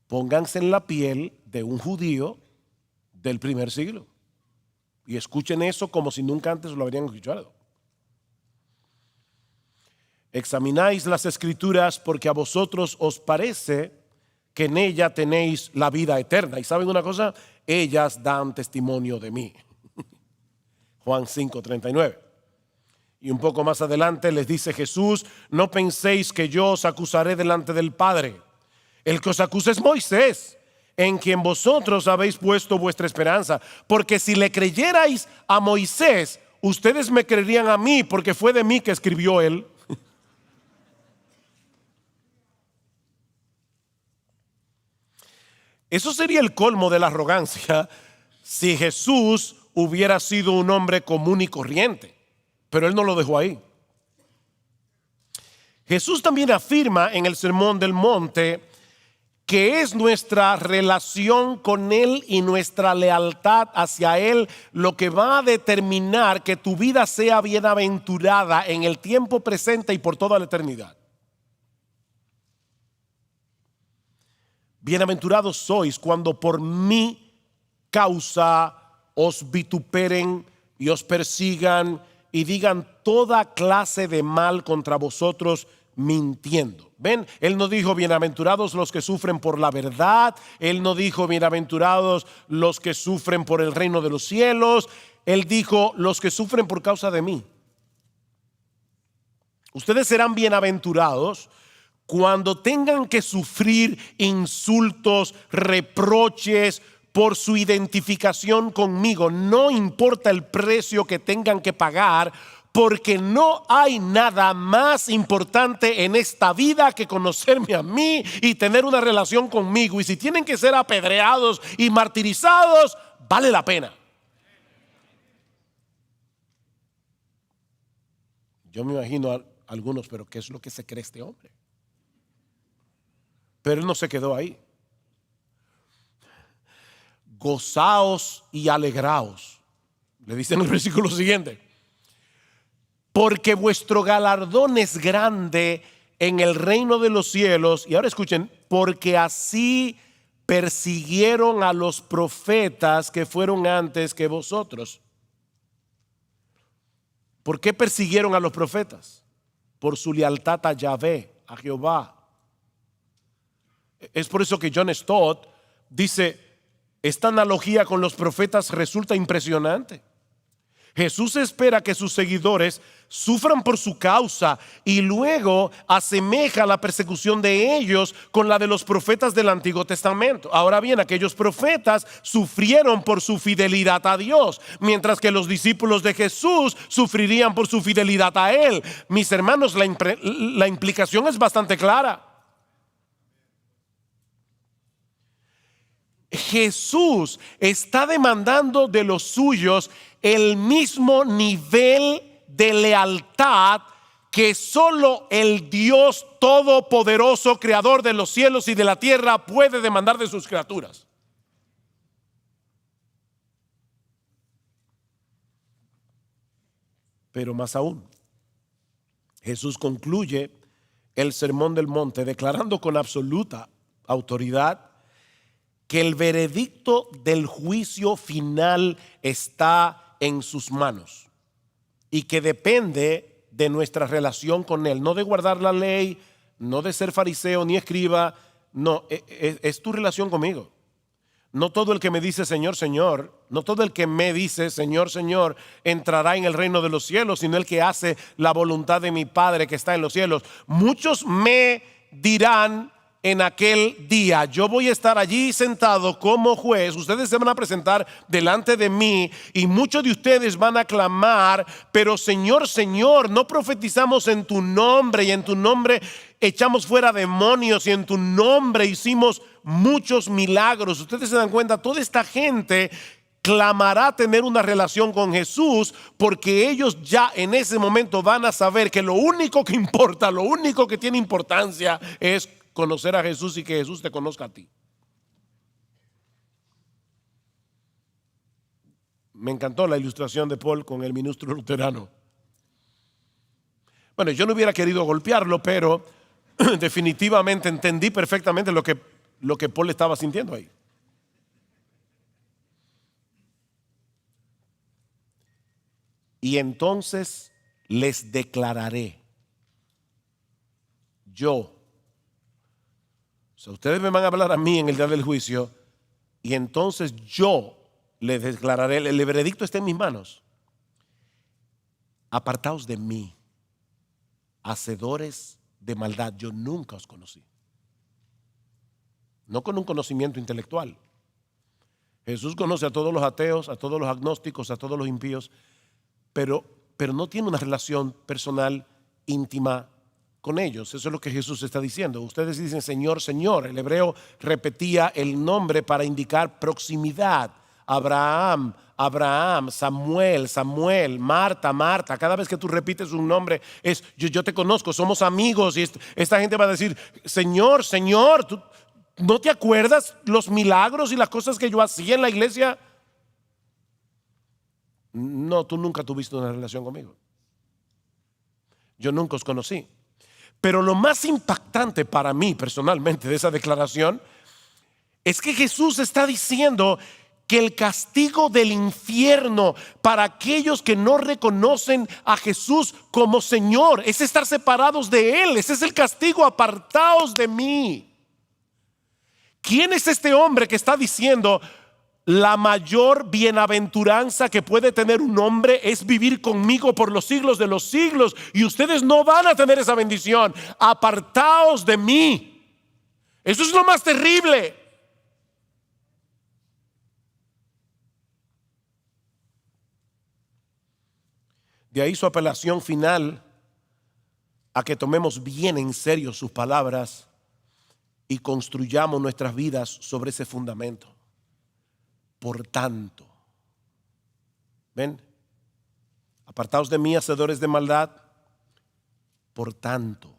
pónganse en la piel de un judío del primer siglo y escuchen eso como si nunca antes lo habrían escuchado. Examináis las escrituras porque a vosotros os parece que en ella tenéis la vida eterna. Y ¿saben una cosa? Ellas dan testimonio de mí. Juan 5:39. Y un poco más adelante les dice Jesús: no penséis que yo os acusaré delante del Padre. El que os acusa es Moisés, en quien vosotros habéis puesto vuestra esperanza. Porque si le creyerais a Moisés, ustedes me creerían a mí, porque fue de mí que escribió él. Eso sería el colmo de la arrogancia si Jesús hubiera sido un hombre común y corriente, pero él no lo dejó ahí. Jesús también afirma en el Sermón del Monte que es nuestra relación con Él y nuestra lealtad hacia Él lo que va a determinar que tu vida sea bienaventurada en el tiempo presente y por toda la eternidad. Bienaventurados sois cuando por mi causa os vituperen y os persigan y digan toda clase de mal contra vosotros mintiendo. ¿Ven? Él no dijo bienaventurados los que sufren por la verdad. Él no dijo bienaventurados los que sufren por el reino de los cielos. Él dijo los que sufren por causa de mí. Ustedes serán bienaventurados cuando tengan que sufrir insultos, reproches por su identificación conmigo. No importa el precio que tengan que pagar, porque no hay nada más importante en esta vida que conocerme a mí y tener una relación conmigo. Y si tienen que ser apedreados y martirizados, vale la pena. Yo me imagino a algunos, pero ¿qué es lo que se cree este hombre? Pero él no se quedó ahí. Gozaos y alegraos, le dice en el versículo siguiente, porque vuestro galardón es grande en el reino de los cielos. Y ahora escuchen, porque así persiguieron a los profetas que fueron antes que vosotros. ¿Por qué persiguieron a los profetas? Por su lealtad a Yahvé, a Jehová. Es por eso que John Stott dice, esta analogía con los profetas resulta impresionante. Jesús espera que sus seguidores sufran por su causa y luego asemeja la persecución de ellos con la de los profetas del Antiguo Testamento. Ahora bien, aquellos profetas sufrieron por su fidelidad a Dios, mientras que los discípulos de Jesús sufrirían por su fidelidad a Él. Mis hermanos, la implicación es bastante clara. Jesús está demandando de los suyos el mismo nivel de lealtad que solo el Dios todopoderoso, creador de los cielos y de la tierra, puede demandar de sus criaturas. Pero más aún, Jesús concluye el Sermón del Monte declarando con absoluta autoridad que el veredicto del juicio final está en sus manos y que depende de nuestra relación con Él, no de guardar la ley, no de ser fariseo ni escriba, no, es tu relación conmigo. No todo el que me dice Señor, Señor, no todo el que me dice Señor, Señor entrará en el reino de los cielos, sino el que hace la voluntad de mi Padre que está en los cielos. Muchos me dirán en aquel día. Yo voy a estar allí sentado como juez. Ustedes se van a presentar delante de mí y muchos de ustedes van a clamar, pero Señor, Señor, no profetizamos en tu nombre y en tu nombre echamos fuera demonios y en tu nombre hicimos muchos milagros. Ustedes se dan cuenta, toda esta gente clamará tener una relación con Jesús, porque ellos ya en ese momento van a saber que lo único que importa, lo único que tiene importancia es conocer a Jesús y que Jesús te conozca a ti. Me encantó la ilustración de Paul con el ministro luterano. Bueno, yo no hubiera querido golpearlo, pero definitivamente entendí perfectamente lo que Paul estaba sintiendo ahí. Y entonces les declararé, yo. O sea, ustedes me van a hablar a mí en el día del juicio y entonces yo les declararé, el veredicto está en mis manos. Apartaos de mí, hacedores de maldad, yo nunca os conocí. No con un conocimiento intelectual. Jesús conoce a todos los ateos, a todos los agnósticos, a todos los impíos, pero no tiene una relación personal íntima con ellos. Eso es lo que Jesús está diciendo. Ustedes dicen Señor, Señor. El hebreo repetía el nombre para indicar proximidad. Abraham, Abraham, Samuel, Samuel, Marta, Marta. Cada vez que tú repites un nombre es yo te conozco, somos amigos. Y esta gente va a decir Señor, Señor, ¿tú no te acuerdas los milagros y las cosas que yo hacía en la iglesia? No, tú nunca tuviste una relación conmigo. Yo nunca os conocí. Pero lo más impactante para mí personalmente de esa declaración es que Jesús está diciendo que el castigo del infierno para aquellos que no reconocen a Jesús como Señor es estar separados de Él. Ese es el castigo, apartaos de mí. ¿Quién es este hombre que está diciendo la mayor bienaventuranza que puede tener un hombre es vivir conmigo por los siglos de los siglos, y ustedes no van a tener esa bendición? Apartaos de mí. Eso es lo más terrible. De ahí su apelación final a que tomemos bien en serio sus palabras y construyamos nuestras vidas sobre ese fundamento. Por tanto, ven, apartaos de mí, hacedores de maldad. Por tanto,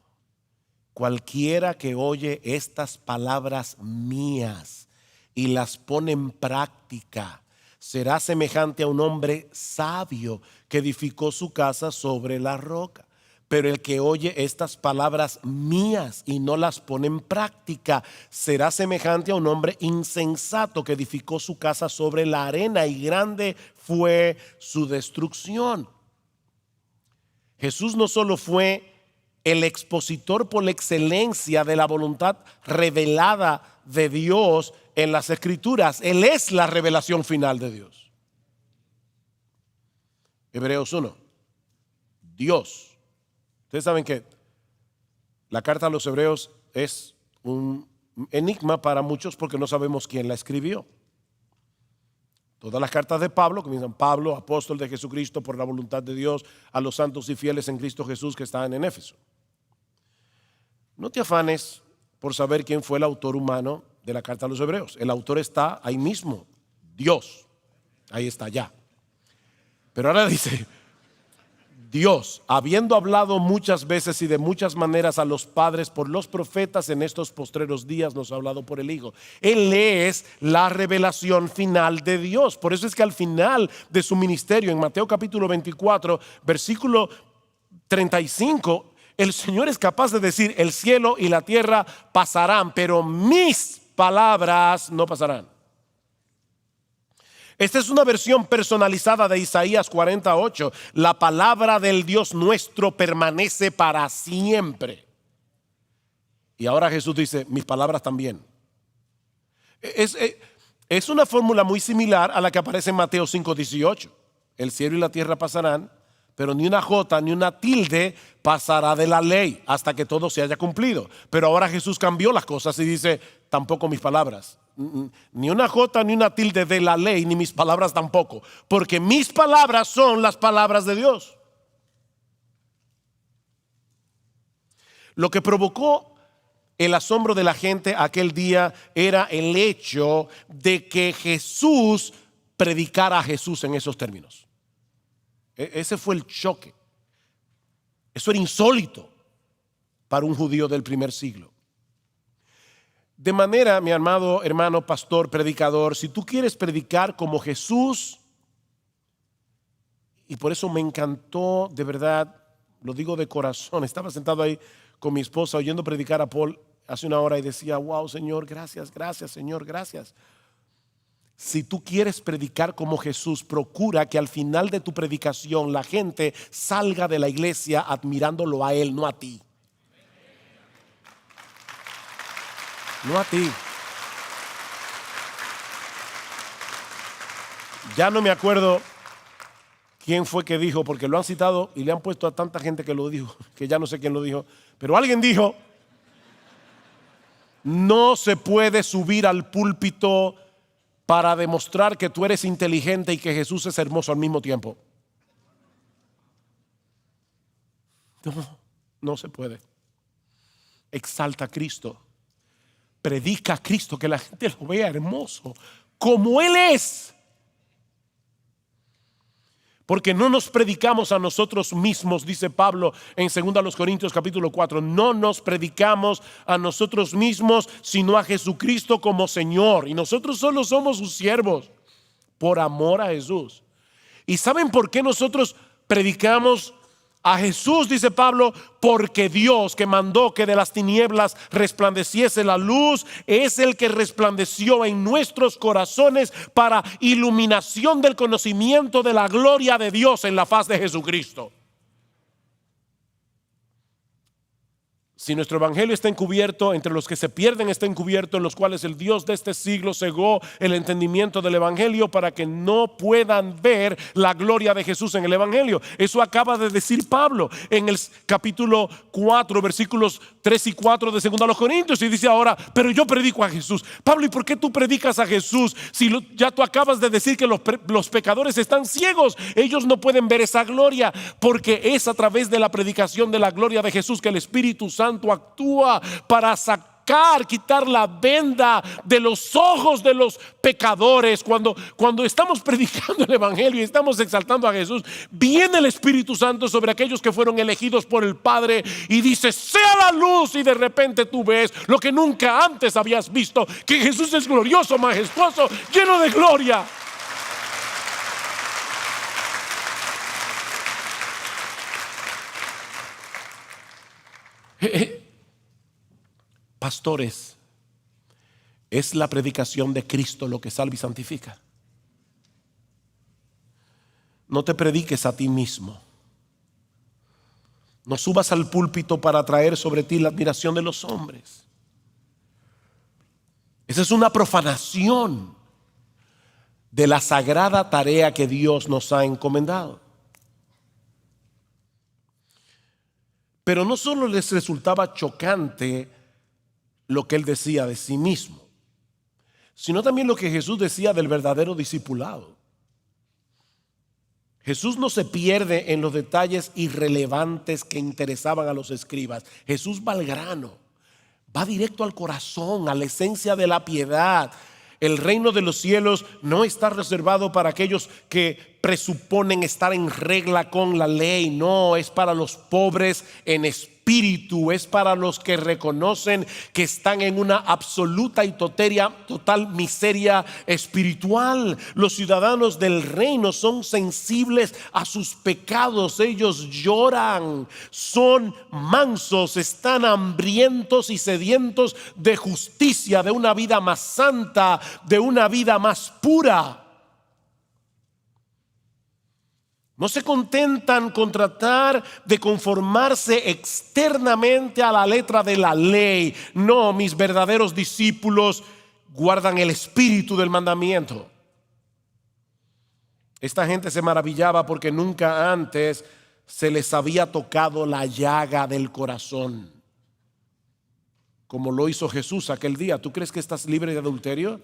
cualquiera que oye estas palabras mías y las pone en práctica, será semejante a un hombre sabio que edificó su casa sobre la roca. Pero el que oye estas palabras mías y no las pone en práctica será semejante a un hombre insensato que edificó su casa sobre la arena, y grande fue su destrucción. Jesús no solo fue el expositor por la excelencia de la voluntad revelada de Dios en las Escrituras, Él es la revelación final de Dios. Hebreos 1, Dios. Ustedes saben que la carta a los Hebreos es un enigma para muchos porque no sabemos quién la escribió. Todas las cartas de Pablo comienzan: Pablo, apóstol de Jesucristo por la voluntad de Dios, a los santos y fieles en Cristo Jesús que están en Éfeso. No te afanes por saber quién fue el autor humano de la carta a los Hebreos. El autor está ahí mismo, Dios. Ahí está ya. Pero ahora dice: Dios, habiendo hablado muchas veces y de muchas maneras a los padres por los profetas, en estos postreros días nos ha hablado por el Hijo. Él es la revelación final de Dios. Por eso es que al final de su ministerio, en Mateo capítulo 24, versículo 35, el Señor es capaz de decir: el cielo y la tierra pasarán, pero mis palabras no pasarán. Esta es una versión personalizada de Isaías 48. La palabra del Dios nuestro permanece para siempre. Y ahora Jesús dice: mis palabras también. Es una fórmula muy similar a la que aparece en Mateo 5:18. El cielo y la tierra pasarán, pero ni una jota ni una tilde pasará de la ley hasta que todo se haya cumplido. Pero ahora Jesús cambió las cosas y dice, tampoco mis palabras. Ni una jota ni una tilde de la ley, ni mis palabras tampoco. Porque mis palabras son las palabras de Dios. Lo que provocó el asombro de la gente aquel día era el hecho de que Jesús predicara a Jesús en esos términos. Ese fue el choque. Eso era insólito para un judío del primer siglo. De manera, mi amado hermano, pastor, predicador, si tú quieres predicar como Jesús, y por eso me encantó, de verdad, lo digo de corazón, estaba sentado ahí con mi esposa oyendo predicar a Paul hace una hora y decía, wow, Señor, gracias, gracias, Señor, gracias. Si tú quieres predicar como Jesús, procura que al final de tu predicación la gente salga de la iglesia admirándolo a Él, no a ti. No a ti. Ya no me acuerdo quién fue que dijo, porque lo han citado y le han puesto a tanta gente que lo dijo, que ya no sé quién lo dijo, pero alguien dijo, no se puede subir al púlpito para demostrar que tú eres inteligente y que Jesús es hermoso al mismo tiempo. No se puede. Exalta a Cristo. Predica a Cristo, que la gente lo vea hermoso, como Él es. Porque no nos predicamos a nosotros mismos, dice Pablo en 2 Corintios capítulo 4. No nos predicamos a nosotros mismos, sino a Jesucristo como Señor. Y nosotros solo somos sus siervos por amor a Jesús. ¿Y saben por qué nosotros predicamos a Jesús? Dice Pablo, porque Dios, que mandó que de las tinieblas resplandeciese la luz, es el que resplandeció en nuestros corazones para iluminación del conocimiento de la gloria de Dios en la faz de Jesucristo. Si nuestro evangelio está encubierto, entre los que se pierden está encubierto, en los cuales el Dios de este siglo cegó el entendimiento del evangelio para que no puedan ver la gloria de Jesús en el evangelio. Eso acaba de decir Pablo en el capítulo 4, versículos 3 y 4 de 2 Corintios, y dice ahora, pero yo predico a Jesús. Pablo, ¿y por qué tú predicas a Jesús si ya tú acabas de decir que los pecadores están ciegos? Ellos no pueden ver esa gloria, porque es a través de la predicación de la gloria de Jesús que el Espíritu Santo actúa para quitar la venda de los ojos de los pecadores. Cuando estamos predicando el evangelio y estamos exaltando a Jesús, viene el Espíritu Santo sobre aquellos que fueron elegidos por el Padre y dice, sea la luz, y de repente tú ves lo que nunca antes habías visto, que Jesús es glorioso, majestuoso, lleno de gloria. Pastores, es la predicación de Cristo lo que salva y santifica. No te prediques a ti mismo. No subas al púlpito para traer sobre ti la admiración de los hombres. Esa es una profanación de la sagrada tarea que Dios nos ha encomendado. Pero no solo les resultaba chocante lo que él decía de sí mismo, sino también lo que Jesús decía del verdadero discipulado. Jesús no se pierde en los detalles irrelevantes que interesaban a los escribas. Jesús va al grano, va directo al corazón, a la esencia de la piedad. El reino de los cielos no está reservado para aquellos que presuponen estar en regla con la ley. No, es para los pobres en espíritu, es para los que reconocen que están en una absoluta y total miseria espiritual. Los ciudadanos del reino son sensibles a sus pecados, ellos lloran, son mansos, están hambrientos y sedientos de justicia, de una vida más santa, de una vida más pura. No se contentan con tratar de conformarse externamente a la letra de la ley. No, mis verdaderos discípulos guardan el espíritu del mandamiento. Esta gente se maravillaba porque nunca antes se les había tocado la llaga del corazón, como lo hizo Jesús aquel día. ¿Tú crees que estás libre de adulterio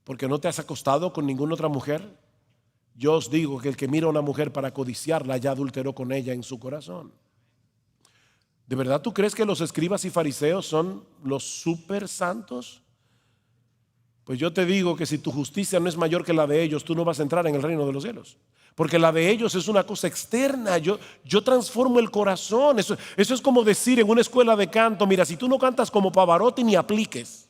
porque no te has acostado con ninguna otra mujer? Yo os digo que el que mira a una mujer para codiciarla ya adulteró con ella en su corazón. ¿De verdad tú crees que los escribas y fariseos son los super santos? Pues yo te digo que si tu justicia no es mayor que la de ellos, tú no vas a entrar en el reino de los cielos. Porque la de ellos es una cosa externa. Yo transformo el corazón. Eso es como decir en una escuela de canto: mira, si tú no cantas como Pavarotti, ni apliques.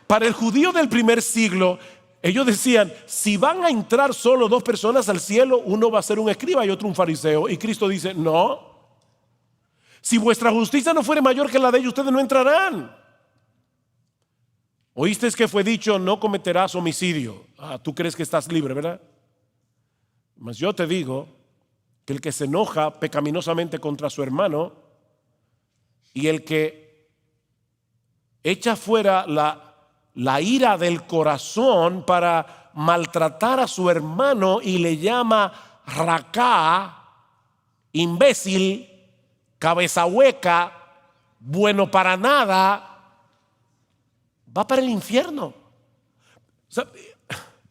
Para el judío del primer siglo, ellos decían: si van a entrar solo 2 personas al cielo, uno va a ser un escriba y otro un fariseo. Y Cristo dice: no. Si vuestra justicia no fuere mayor que la de ellos, ustedes no entrarán. Oíste que fue dicho: no cometerás homicidio. Tú crees que estás libre, ¿verdad? Mas yo te digo que el que se enoja pecaminosamente contra su hermano y el que echa fuera la ira del corazón para maltratar a su hermano y le llama racá, imbécil, cabeza hueca, bueno para nada, va para el infierno. O sea,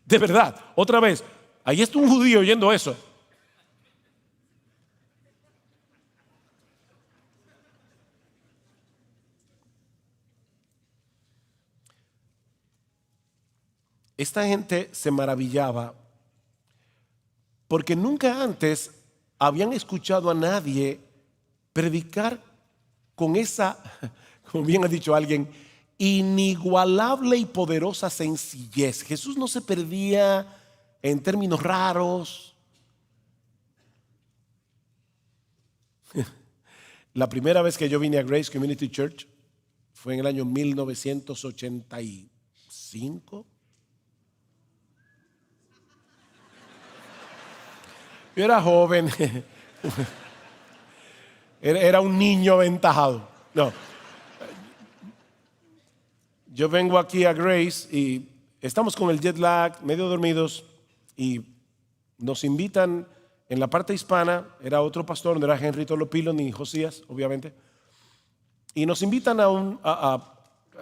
de verdad, otra vez, ahí está un judío oyendo eso. Esta gente se maravillaba porque nunca antes habían escuchado a nadie predicar con esa, como bien ha dicho alguien, inigualable y poderosa sencillez. Jesús no se perdía en términos raros. La primera vez que yo vine a Grace Community Church fue en el año 1985. Yo era joven, era un niño aventajado. No. Yo vengo aquí a Grace y estamos con el jet lag, medio dormidos, y nos invitan en la parte hispana. Era otro pastor, no era Henry Tolopilo ni Josías, obviamente. Y nos invitan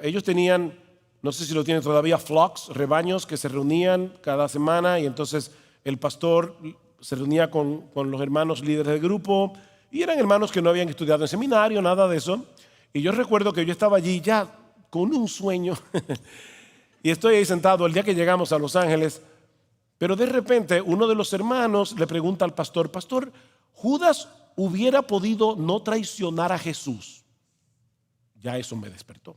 ellos tenían, no sé si lo tienen todavía, flocks, rebaños que se reunían cada semana, y entonces el pastor se reunía con los hermanos líderes del grupo, y eran hermanos que no habían estudiado en seminario, nada de eso. Y yo recuerdo que yo estaba allí ya con un sueño y estoy ahí sentado el día que llegamos a Los Ángeles, pero de repente uno de los hermanos le pregunta al pastor: pastor, ¿Judas hubiera podido no traicionar a Jesús? Ya eso me despertó.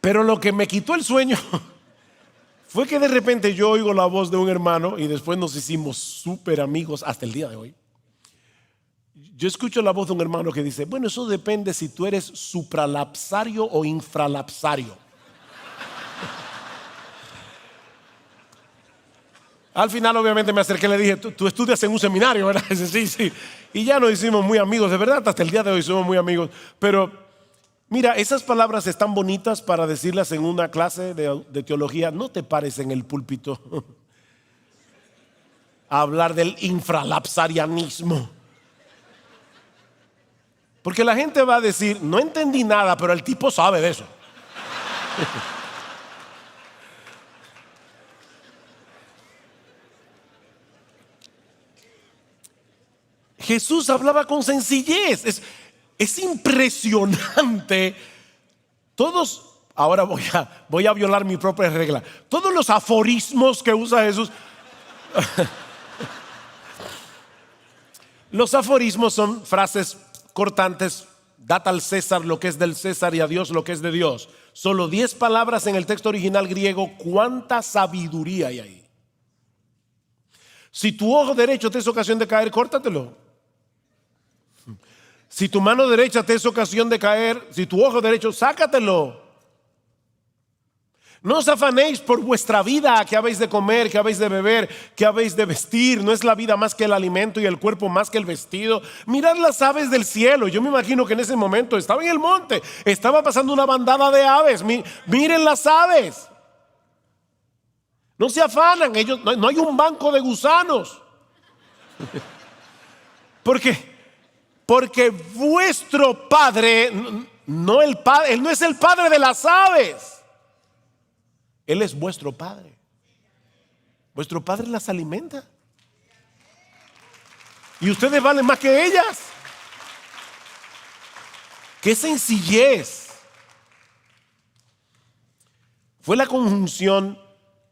Pero lo que me quitó el sueño fue que de repente yo oigo la voz de un hermano, y después nos hicimos súper amigos hasta el día de hoy. Yo escucho la voz de un hermano que dice: bueno, eso depende si tú eres supralapsario o infralapsario. Al final obviamente me acerqué y le dije: tú estudias en un seminario, ¿verdad? Dice: sí. Y ya nos hicimos muy amigos, de verdad, hasta el día de hoy somos muy amigos. Pero mira, esas palabras están bonitas para decirlas en una clase de teología. No te pares en el púlpito a hablar del infralapsarianismo. Porque la gente va a decir: no entendí nada, pero el tipo sabe de eso. Jesús hablaba con sencillez. Es impresionante. Todos, ahora voy a violar mi propia regla. Todos los aforismos que usa Jesús. Los aforismos son frases cortantes: dad al César lo que es del César y a Dios lo que es de Dios. Solo 10 palabras en el texto original griego. ¿Cuánta sabiduría hay ahí? Si tu ojo derecho te es ocasión de caer, córtatelo. Si tu mano derecha te es ocasión de caer, si tu ojo derecho, sácatelo. No os afanéis por vuestra vida, que habéis de comer, que habéis de beber, que habéis de vestir. No es la vida más que el alimento y el cuerpo más que el vestido. Mirad las aves del cielo. Yo me imagino que en ese momento estaba en el monte, estaba pasando una bandada de aves. Miren las aves. No se afanan, ellos, no hay un banco de gusanos. Porque vuestro Padre, Él no es el Padre de las aves. Él es vuestro Padre. Vuestro Padre las alimenta. Y ustedes valen más que ellas. ¡Qué sencillez! Fue la conjunción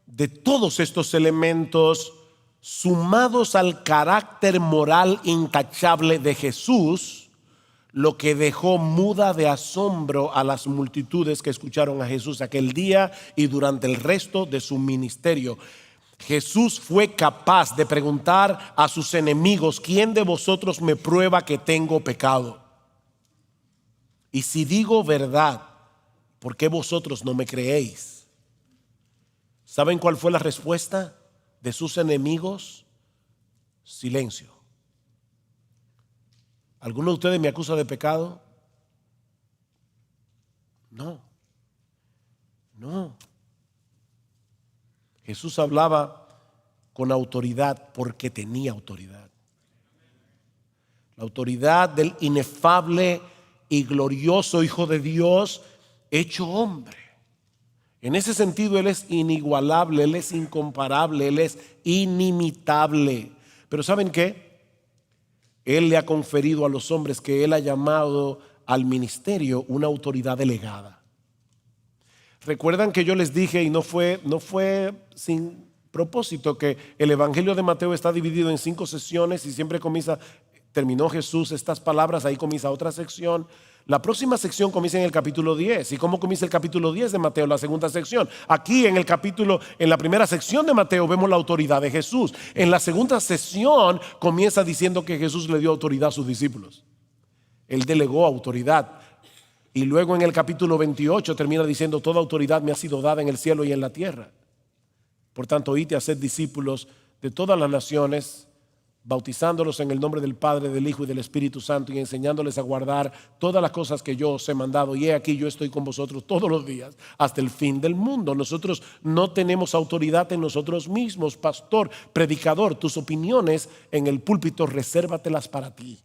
de todos estos elementos sumados al carácter moral intachable de Jesús, lo que dejó muda de asombro a las multitudes que escucharon a Jesús aquel día y durante el resto de su ministerio. Jesús fue capaz de preguntar a sus enemigos: ¿quién de vosotros me prueba que tengo pecado? Y si digo verdad, ¿por qué vosotros no me creéis? ¿Saben cuál fue la respuesta de sus enemigos? Silencio. ¿Alguno de ustedes me acusa de pecado? No. Jesús hablaba con autoridad porque tenía autoridad. La autoridad del inefable y glorioso Hijo de Dios hecho hombre. En ese sentido Él es inigualable, Él es incomparable, Él es inimitable. Pero ¿saben qué? Él le ha conferido a los hombres que Él ha llamado al ministerio una autoridad delegada. Recuerdan que yo les dije, y no fue sin propósito, que el Evangelio de Mateo está dividido en 5 secciones y siempre terminó Jesús estas palabras, ahí comienza otra sección. La próxima sección comienza en el capítulo 10. ¿Y cómo comienza el capítulo 10 de Mateo? La segunda sección. Aquí en la primera sección de Mateo vemos la autoridad de Jesús. En la segunda sección comienza diciendo que Jesús le dio autoridad a sus discípulos. Él delegó autoridad. Y luego en el capítulo 28 termina diciendo: toda autoridad me ha sido dada en el cielo y en la tierra. Por tanto, id y haced discípulos de todas las naciones, bautizándolos en el nombre del Padre, del Hijo y del Espíritu Santo, y enseñándoles a guardar todas las cosas que yo os he mandado. Y he aquí, yo estoy con vosotros todos los días hasta el fin del mundo. Nosotros no tenemos autoridad en nosotros mismos. Pastor, predicador, tus opiniones en el púlpito, resérvatelas para ti.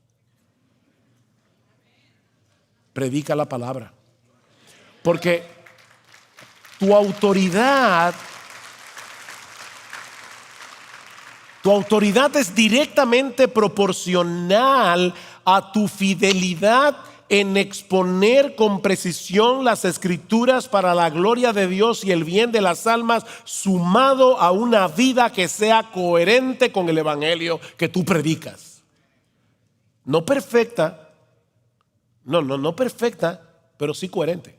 Predica la palabra, porque tu autoridad es directamente proporcional a tu fidelidad en exponer con precisión las escrituras para la gloria de Dios y el bien de las almas, sumado a una vida que sea coherente con el evangelio que tú predicas. No perfecta, no perfecta, pero sí coherente.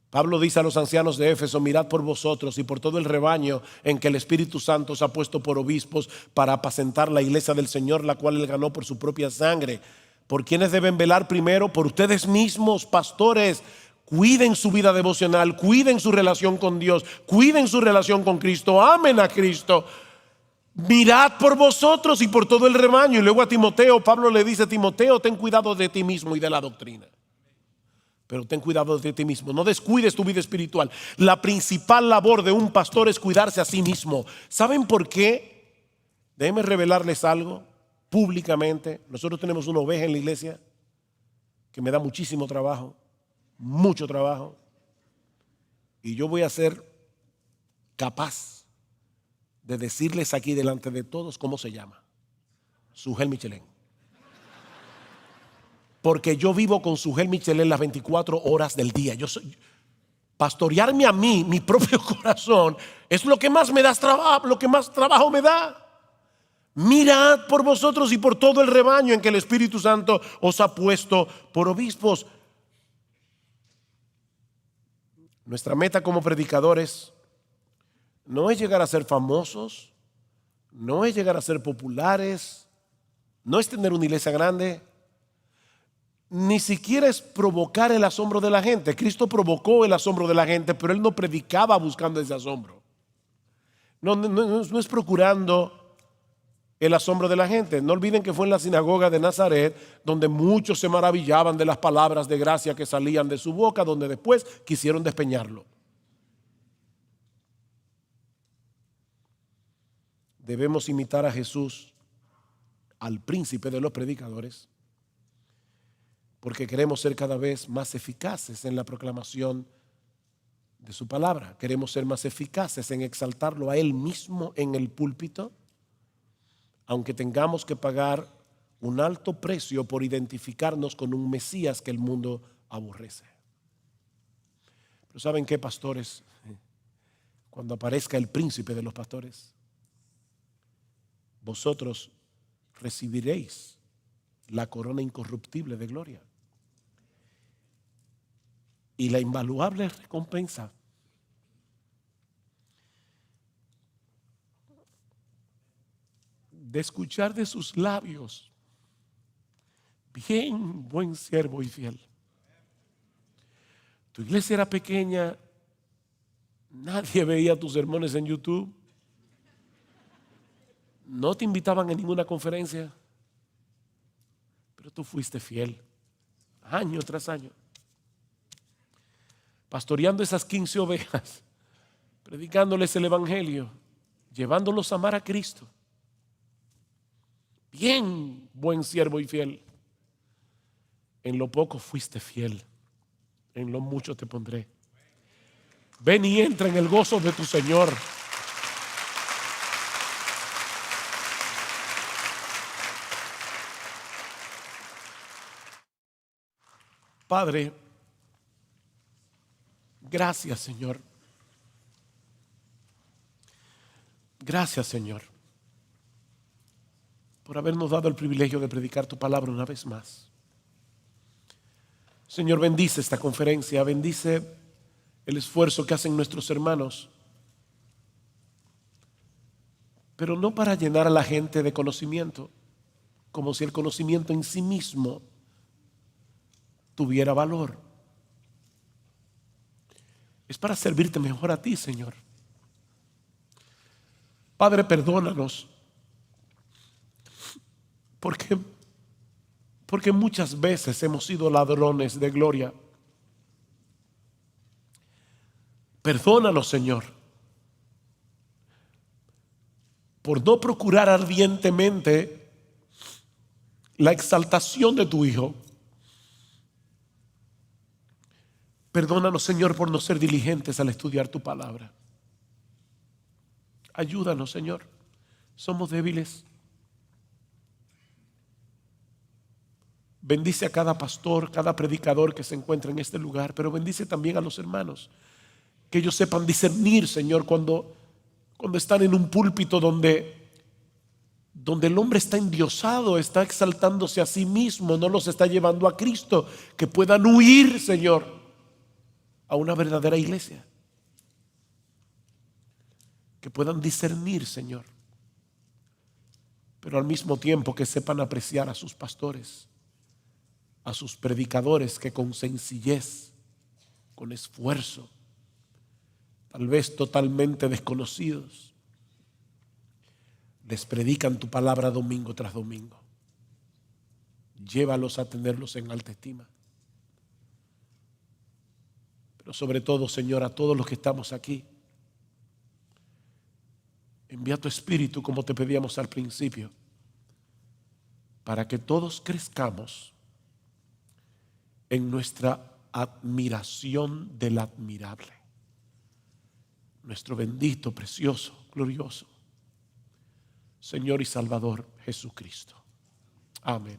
Pablo dice a los ancianos de Éfeso: mirad por vosotros y por todo el rebaño en que el Espíritu Santo os ha puesto por obispos para apacentar la iglesia del Señor, la cual él ganó por su propia sangre. ¿Por quiénes deben velar primero? Por ustedes mismos, pastores. Cuiden su vida devocional, cuiden su relación con Dios, cuiden su relación con Cristo, amen a Cristo. Mirad por vosotros y por todo el rebaño. Y luego a Timoteo, Pablo le dice: Timoteo, ten cuidado de ti mismo y de la doctrina. Pero ten cuidado de ti mismo, no descuides tu vida espiritual. La principal labor de un pastor es cuidarse a sí mismo. ¿Saben por qué? Déjenme revelarles algo públicamente. Nosotros tenemos una oveja en la iglesia que me da muchísimo trabajo, mucho trabajo. Y yo voy a ser capaz de decirles aquí delante de todos cómo se llama: Sujel Michelén. Porque yo vivo con Sujel Michelén las 24 horas del día. Pastorearme a mí, mi propio corazón, es lo que más me da trabajo, lo que más trabajo me da. Mirad por vosotros y por todo el rebaño en que el Espíritu Santo os ha puesto por obispos. Nuestra meta como predicadores no es llegar a ser famosos, no es llegar a ser populares, no es tener una iglesia grande, ni siquiera es provocar el asombro de la gente. Cristo provocó el asombro de la gente, pero Él no predicaba buscando ese asombro. No es procurando el asombro de la gente. No olviden que fue en la sinagoga de Nazaret donde muchos se maravillaban de las palabras de gracia que salían de su boca, donde después quisieron despeñarlo. debemos imitar a Jesús, al príncipe de los predicadores, porque queremos ser cada vez más eficaces en la proclamación de su palabra. Queremos ser más eficaces en exaltarlo a Él mismo en el púlpito, aunque tengamos que pagar un alto precio por identificarnos con un Mesías que el mundo aborrece. Pero ¿saben qué, pastores? Cuando aparezca el príncipe de los pastores, vosotros recibiréis la corona incorruptible de gloria y la invaluable recompensa de escuchar de sus labios: bien, buen siervo y fiel. Tu iglesia era pequeña, nadie veía tus sermones en YouTube, no te invitaban a ninguna conferencia, pero tú fuiste fiel año tras año, pastoreando esas 15 ovejas, predicándoles el evangelio, llevándolos a amar a Cristo. Bien, buen siervo y fiel. En lo poco fuiste fiel, en lo mucho te pondré. Ven y entra en el gozo de tu Señor. Padre, gracias, Señor. Gracias, Señor, por habernos dado el privilegio de predicar tu palabra una vez más. Señor, bendice esta conferencia, bendice el esfuerzo que hacen nuestros hermanos, pero no para llenar a la gente de conocimiento, como si el conocimiento en sí mismo tuviera valor. Es para servirte mejor a ti, Señor. Padre, perdónanos, porque muchas veces hemos sido ladrones de gloria. Perdónanos, Señor, por no procurar ardientemente la exaltación de tu Hijo. Perdónanos, Señor, por no ser diligentes al estudiar tu palabra. Ayúdanos, Señor. Somos débiles. Bendice a cada pastor, cada predicador que se encuentra en este lugar, pero bendice también a los hermanos. Que ellos sepan discernir, Señor, cuando están en un púlpito donde el hombre está endiosado, está exaltándose a sí mismo, no los está llevando a Cristo. Que puedan huir, Señor, a una verdadera iglesia. Que puedan discernir, Señor, pero al mismo tiempo que sepan apreciar a sus pastores, a sus predicadores, que con sencillez, con esfuerzo, tal vez totalmente desconocidos, les predican tu palabra domingo tras domingo. Llévalos a tenerlos en alta estima. Pero sobre todo, Señor, a todos los que estamos aquí, envía tu Espíritu, como te pedíamos al principio, para que todos crezcamos en nuestra admiración del admirable, nuestro bendito, precioso, glorioso Señor y Salvador Jesucristo. Amén.